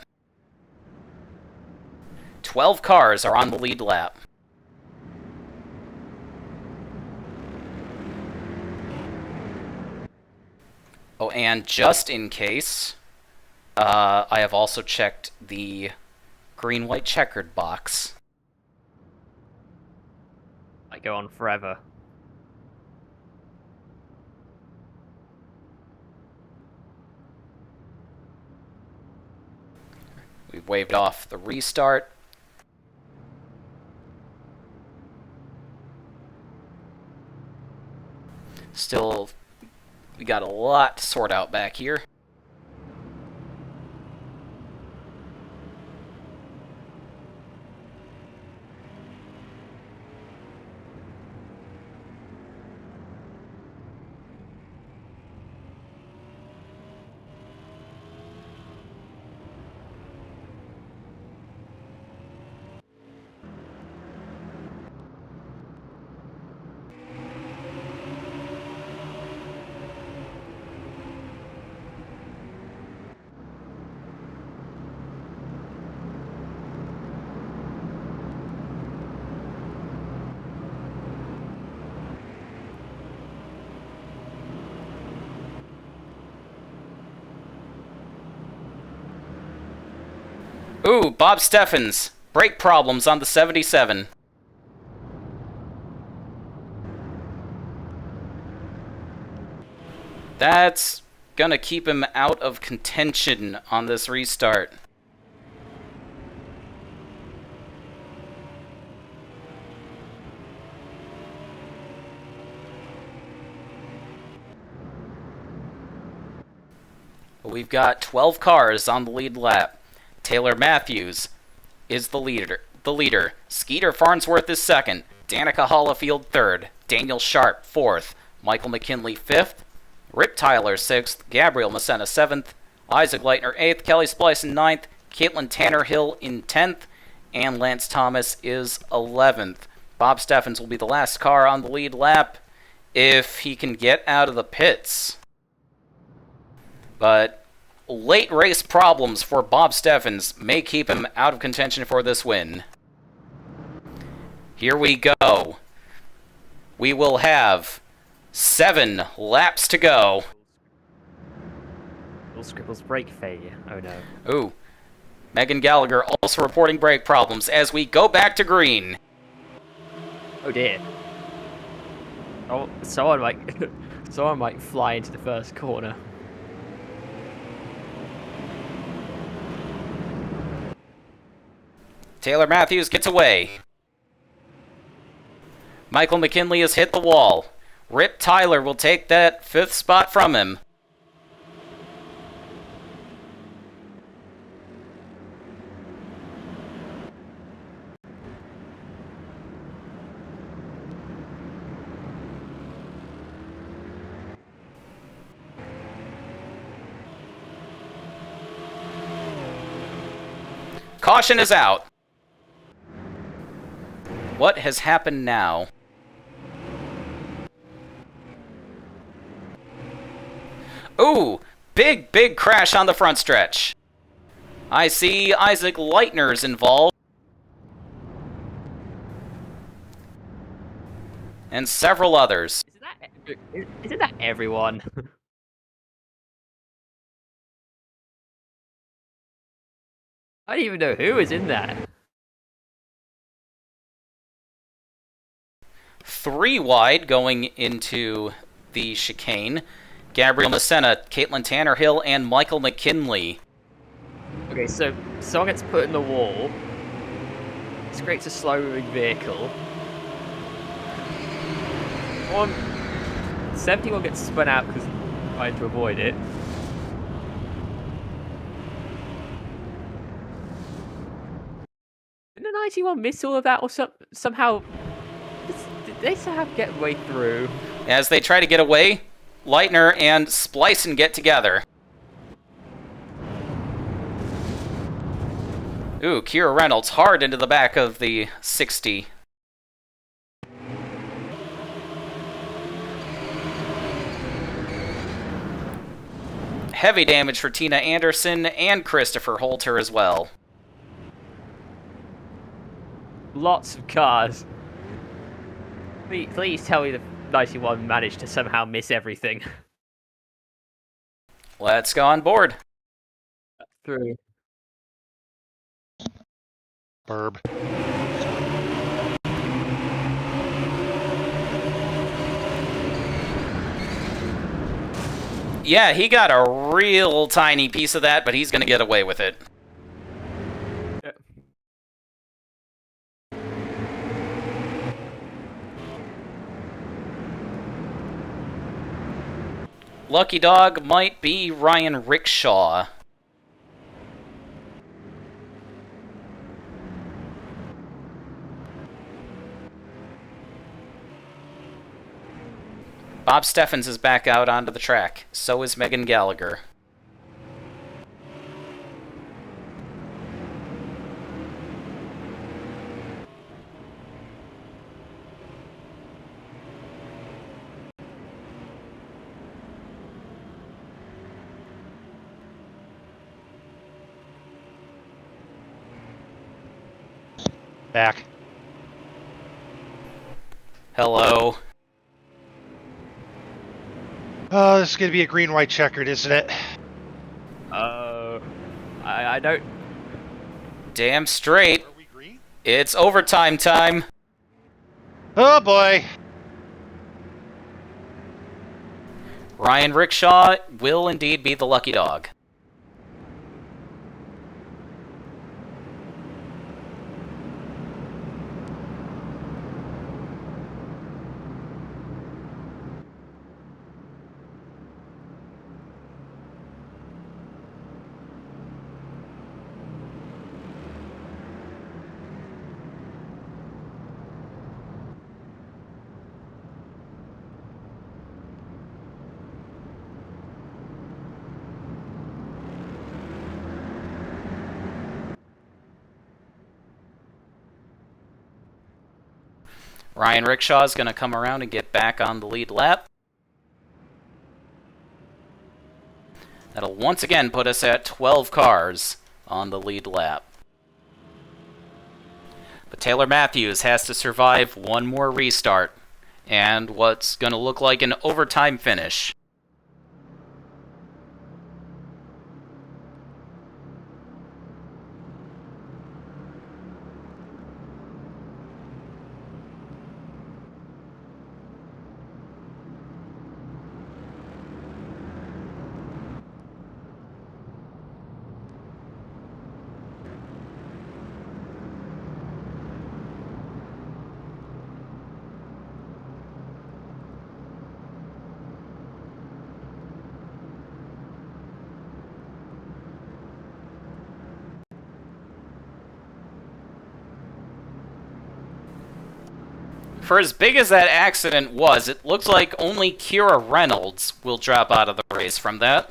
12 cars are on the lead lap. Oh, and just in case, I have also checked the green-white checkered box. I go on forever. We've waved off the restart. Still, we got a lot to sort out back here. Ooh, Bob Steffens. Brake problems on the 77. That's gonna keep him out of contention on this restart. We've got 12 cars on the lead lap. Taylor Matthews is the leader. Skeeter Farnsworth is second. Danica Hollifield third. Daniel Sharp fourth. Michael McKinley fifth. Rip Tyler sixth. Gabriel Messena seventh. Isaac Leitner eighth. Kelly Splice in ninth. Caitlin Tanner-Hill in 10th. And Lance Thomas is 11th. Bob Steffens will be the last car on the lead lap if he can get out of the pits. But late race problems for Bob Steffens may keep him out of contention for this win. Here we go. We will have 7 laps to go. Will Scribble's brake failure. Oh no. Ooh. Megan Gallagher also reporting brake problems as we go back to green. Oh dear. Oh, someone might fly into the first corner. Taylor Matthews gets away. Michael McKinley has hit the wall. Rip Tyler will take that 5th spot from him. Caution is out. What has happened now? Ooh, big crash on the front stretch. I see Isaac Leitner's involved. And several others. Isn't that everyone? I don't even know who is in that. 3 wide going into the chicane. Gabriel Messena, Caitlin Tannerhill, and Michael McKinley. Okay, so someone gets put in the wall. This creates a slow-moving vehicle. 71 gets spun out because trying to avoid it. Didn't the 91 miss all of that, or somehow? Did they somehow get way through? As they try to get away, Leitner and Splicin get together. Ooh, Kira Reynolds hard into the back of the 60. Heavy damage for Tina Anderson and Christopher Holter as well. Lots of cars. Please tell me the 91 managed to somehow miss everything. Let's go on board. Through. Burb. Yeah, he got a real tiny piece of that, but he's going to get away with it. Yeah. Lucky dog might be Ryan Rickshaw. Bob Steffens is back out onto the track. So is Megan Gallagher. Back. Hello. Oh, this is going to be a green-white checkered, isn't it? I don't... Damn straight. Are we green? It's overtime time. Oh, boy. Ryan Rickshaw will indeed be the lucky dog. Ryan Rickshaw is going to come around and get back on the lead lap. That'll once again put us at 12 cars on the lead lap. But Taylor Matthews has to survive one more restart and what's going to look like an overtime finish. For as big as that accident was, it looks like only Kira Reynolds will drop out of the race from that.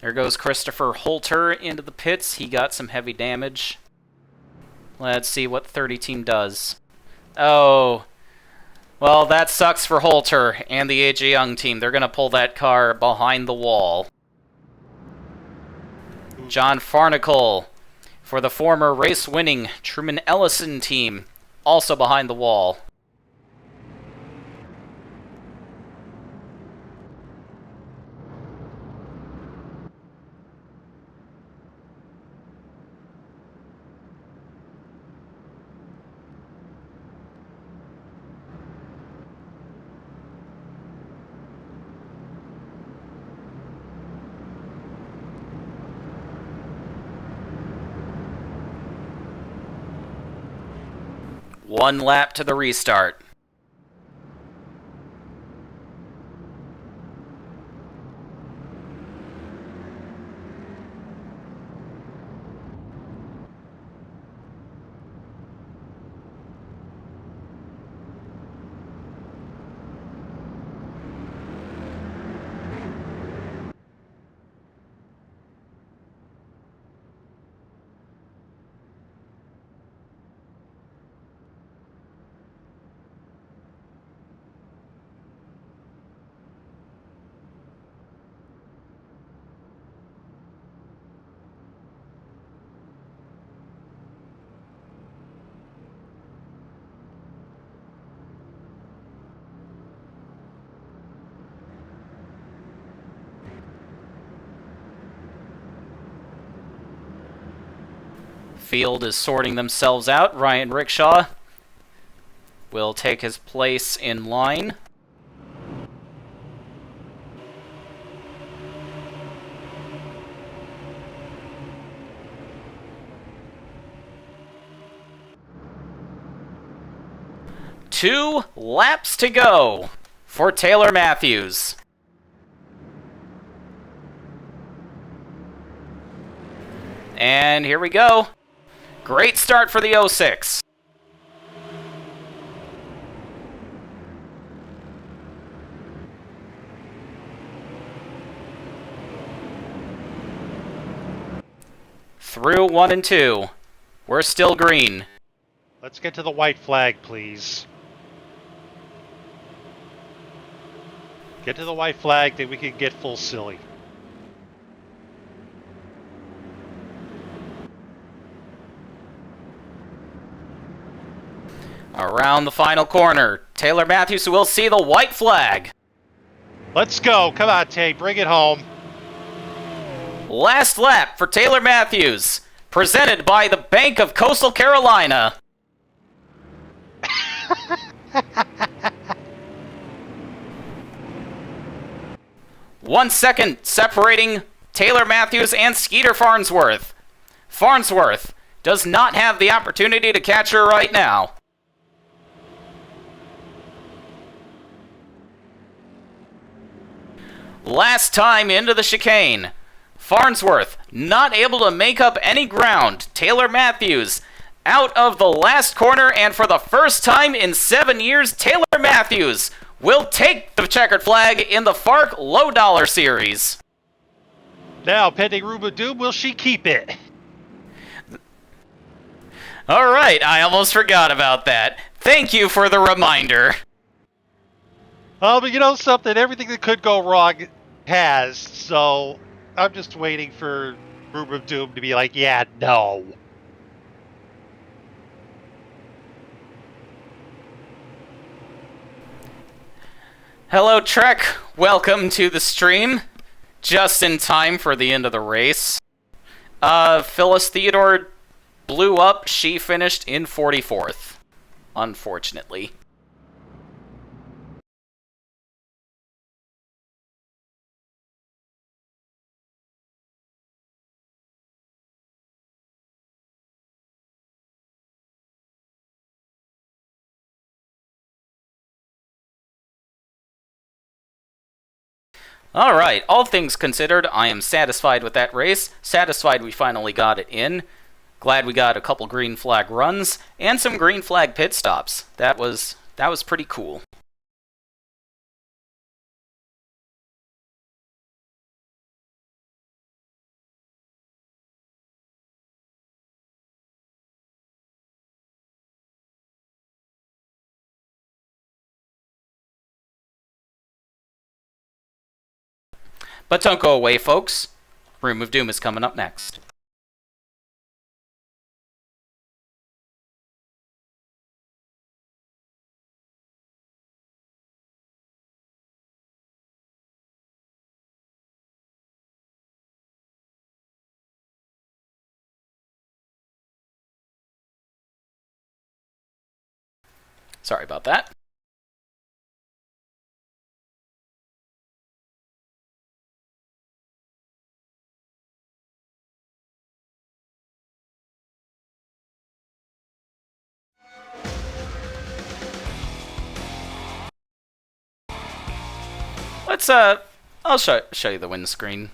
There goes Christopher Holter into the pits. He got some heavy damage. Let's see what the 30 team does. Oh, well, that sucks for Holter and the AJ Young team. They're going to pull that car behind the wall. John Farnicle for the former race-winning Truman Ellison team, also behind the wall. One lap to the restart. Field is sorting themselves out. Ryan Rickshaw will take his place in line. Two laps to go for Taylor Matthews. And here we go. Great start for the 06. Through 1 and 2. We're still green. Let's get to the white flag, please. Get to the white flag, then we can get full silly. Around the final corner, Taylor Matthews will see the white flag. Let's go. Come on, Tay. Bring it home. Last lap for Taylor Matthews, presented by the Bank of Coastal Carolina. 1 second separating Taylor Matthews and Skeeter Farnsworth. Farnsworth does not have the opportunity to catch her right now. Last time into the chicane. Farnsworth not able to make up any ground. Taylor Matthews out of the last corner, and for the first time in 7 years, Taylor Matthews will take the checkered flag in the FARC Low Dollar Series. Now, pending Ruba Doom, will she keep it? All right, I almost forgot about that. Thank you for the reminder. Oh, but you know something? Everything that could go wrong has, so I'm just waiting for Ruba Doom to be like, yeah, no. Hello, Trek. Welcome to the stream. Just in time for the end of the race. Phyllis Theodore blew up. She finished in 44th, unfortunately. Alright, all things considered, I am satisfied with that race. Satisfied we finally got it in. Glad we got a couple green flag runs and some green flag pit stops. That was pretty cool. But don't go away, folks. Room of Doom is coming up next. Sorry about that. Let's, I'll show you the windscreen.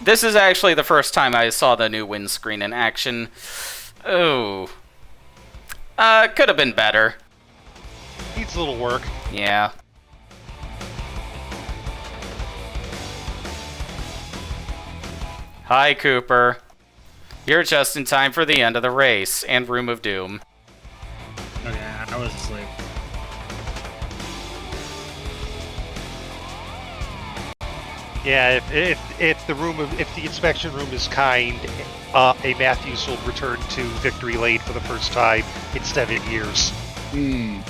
This is actually the first time I saw the new windscreen in action. Oh. Could have been better. Needs a little work. Yeah. Hi, Cooper. You're just in time for the end of the race and Room of Doom. Okay, I was asleep. Yeah, if the inspection room is kind, a Matthews will return to victory lane for the first time in 7 years. Hmm.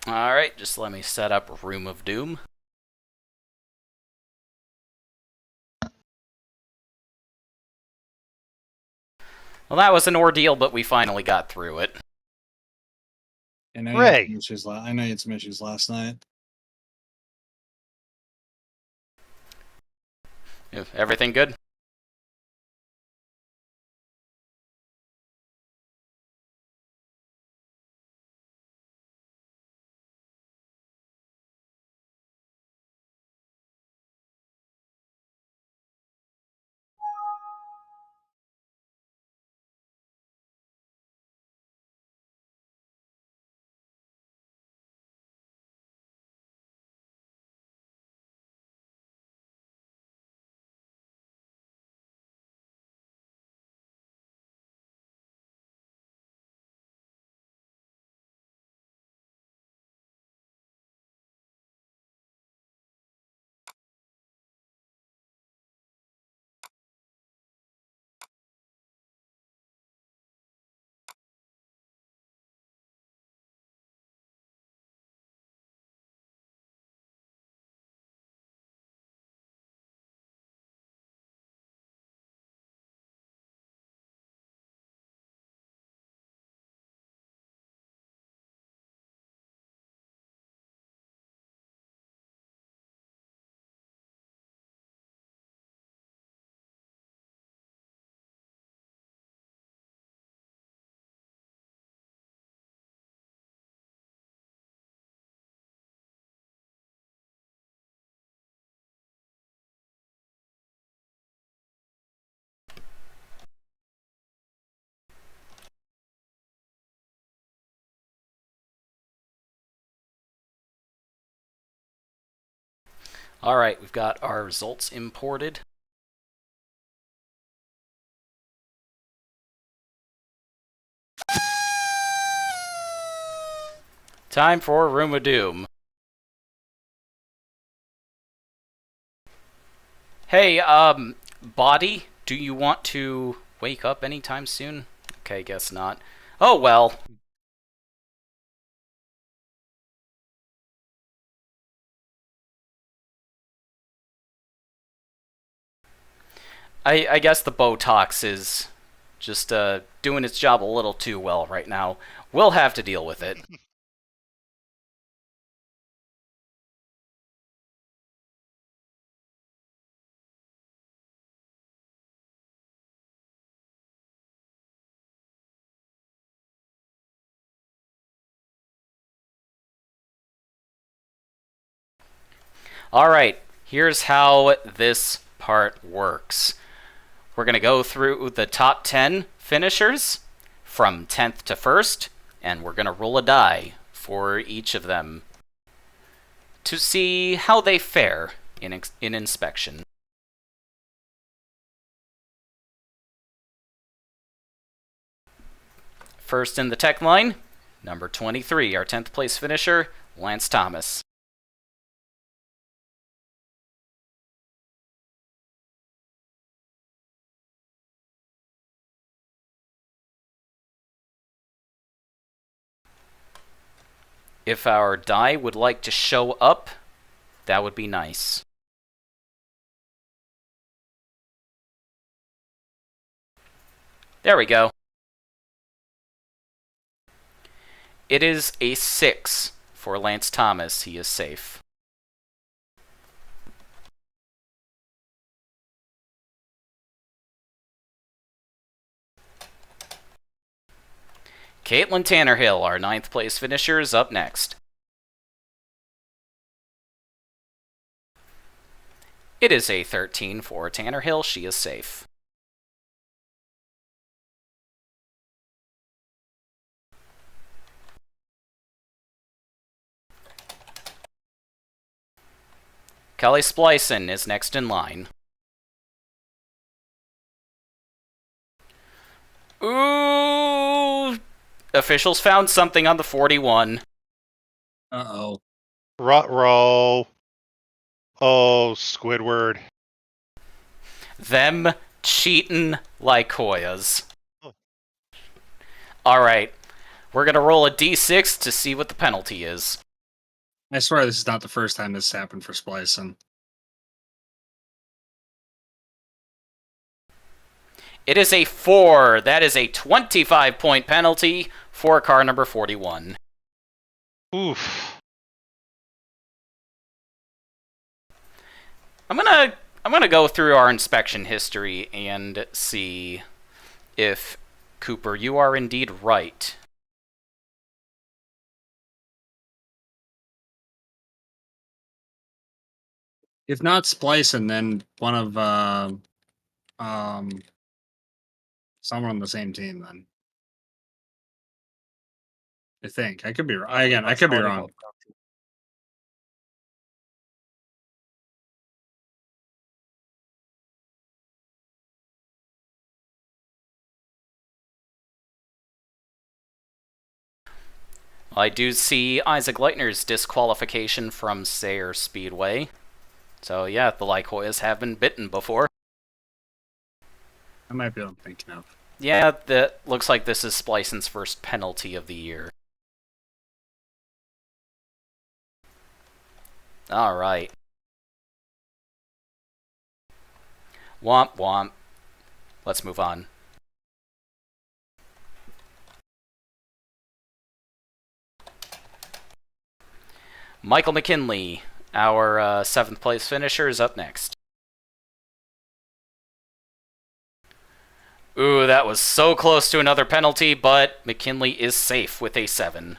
Alright, just let me set up Room of Doom. Well, that was an ordeal, but we finally got through it. I know Ray. you had some issues last night. Everything good? Alright, we've got our results imported. Time for Room of Doom. Hey, Body, do you want to wake up anytime soon? Okay, guess not. Oh well. I guess the Botox is just doing its job a little too well right now. We'll have to deal with it. Alright, here's how this part works. We're going to go through the top 10 finishers from 10th to 1st, and we're going to roll a die for each of them to see how they fare in inspection. First in the tech line, number 23, our 10th place finisher, Lance Thomas. If our die would like to show up, that would be nice. There we go. It is a 6 for Lance Thomas. He is safe. Caitlin Tannerhill, our 9th place finisher, is up next. It is a 13 for Tannerhill. She is safe. Kelly Splicen is next in line. Ooh! Officials found something on the 41. Uh-oh. Ruh-roh. Oh, Squidward. Them cheatin' like Hoyas. Alright, we're gonna roll a d6 to see what the penalty is. I swear this is not the first time this happened for splicing. It is a 4. That is a 25-point penalty for car number 41. Oof. I'm gonna go through our inspection history and see if, Cooper, you are indeed right. If not splicing, then one of someone on the same team. Then I think I could be wrong. Again, I could be wrong. I do see Isaac Leitner's disqualification from Sayre Speedway. So yeah, the Lycoias have been bitten before. That might be what I'm thinking of. Yeah, that looks like this is Splicen's first penalty of the year. Alright. Womp womp. Let's move on. Michael McKinley, our 7th place finisher, is up next. Ooh, that was so close to another penalty, but McKinley is safe with a 7.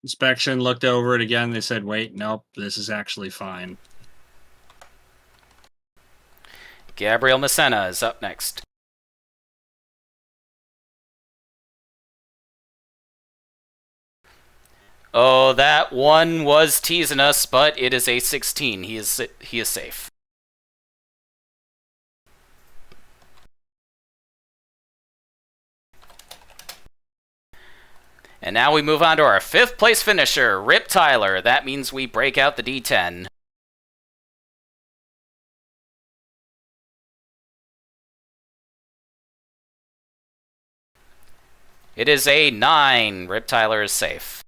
Inspection looked over it again. They said, wait, nope, this is actually fine. Gabriel Messena is up next. Oh, that one was teasing us, but it is a 16. He is safe. And now we move on to our 5th place finisher, Rip Tyler. That means we break out the D10. It is a 9. Rip Tyler is safe.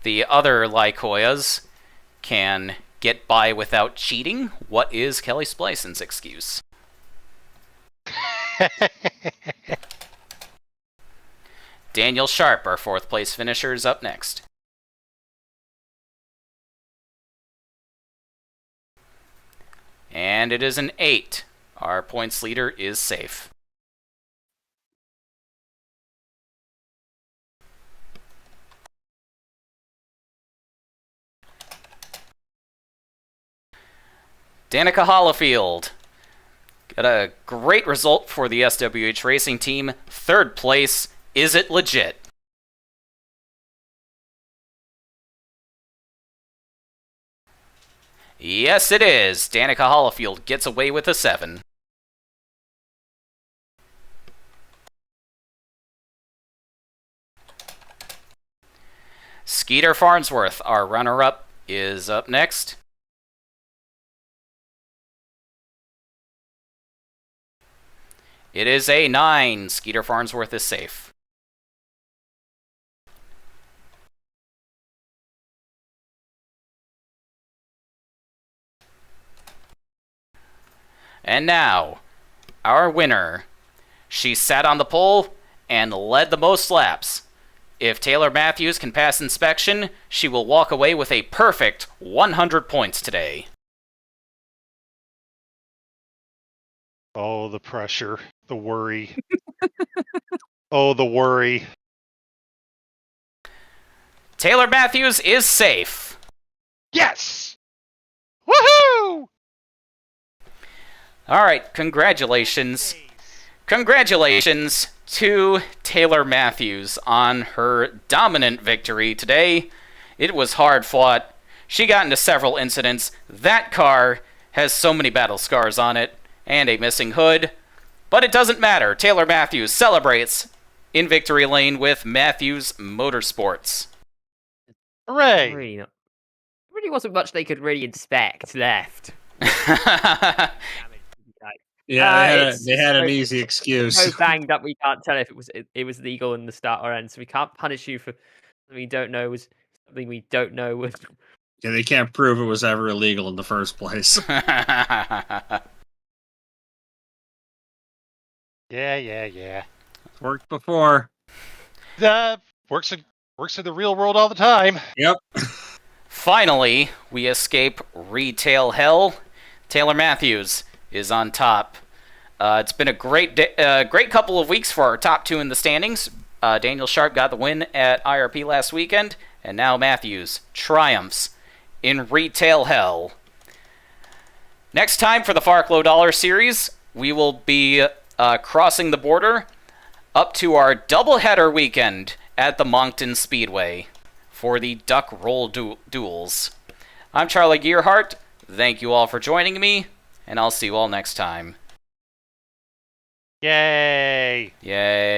The other Lycoias can get by without cheating. What is Kelly Splicen's excuse? Daniel Sharp, our 4th place finisher, is up next. And it is an 8. Our points leader is safe. Danica Hollifield, A great result for the SWH Racing team. 3rd place. Is it legit? Yes, it is. Danica Hollifield gets away with a 7. Skeeter Farnsworth, our runner-up, is up next. It is a 9. Skeeter Farnsworth is safe. And now, our winner. She sat on the pole and led the most laps. If Taylor Matthews can pass inspection, she will walk away with a perfect 100 points today. Oh, the pressure, the worry. Oh, the worry. Taylor Matthews is safe. Yes! Woohoo! All right, congratulations. Congratulations to Taylor Matthews on her dominant victory today. It was hard fought. She got into several incidents. That car has so many battle scars on it and a missing hood. But it doesn't matter. Taylor Matthews celebrates in victory lane with Matthews Motorsports. Hooray! Really wasn't much they could really inspect left. Yeah, they had an easy excuse. So banged up we can't tell if it was legal in the start or end, so we can't punish you for something we don't know was something we don't know was. Yeah, they can't prove it was ever illegal in the first place. Yeah. Worked before. Works in the real world all the time. Yep. Finally, we escape retail hell. Taylor Matthews is on top. It's been a great couple of weeks for our top 2 in the standings. Daniel Sharp got the win at IRP last weekend, and now Matthews triumphs in retail hell. Next time for the FARC Low Dollar Series, we will be crossing the border up to our doubleheader weekend at the Moncton Speedway for the duck roll duels. I'm Charlie Gearhart. Thank you all for joining me, and I'll see you all next time. Yay! Yay.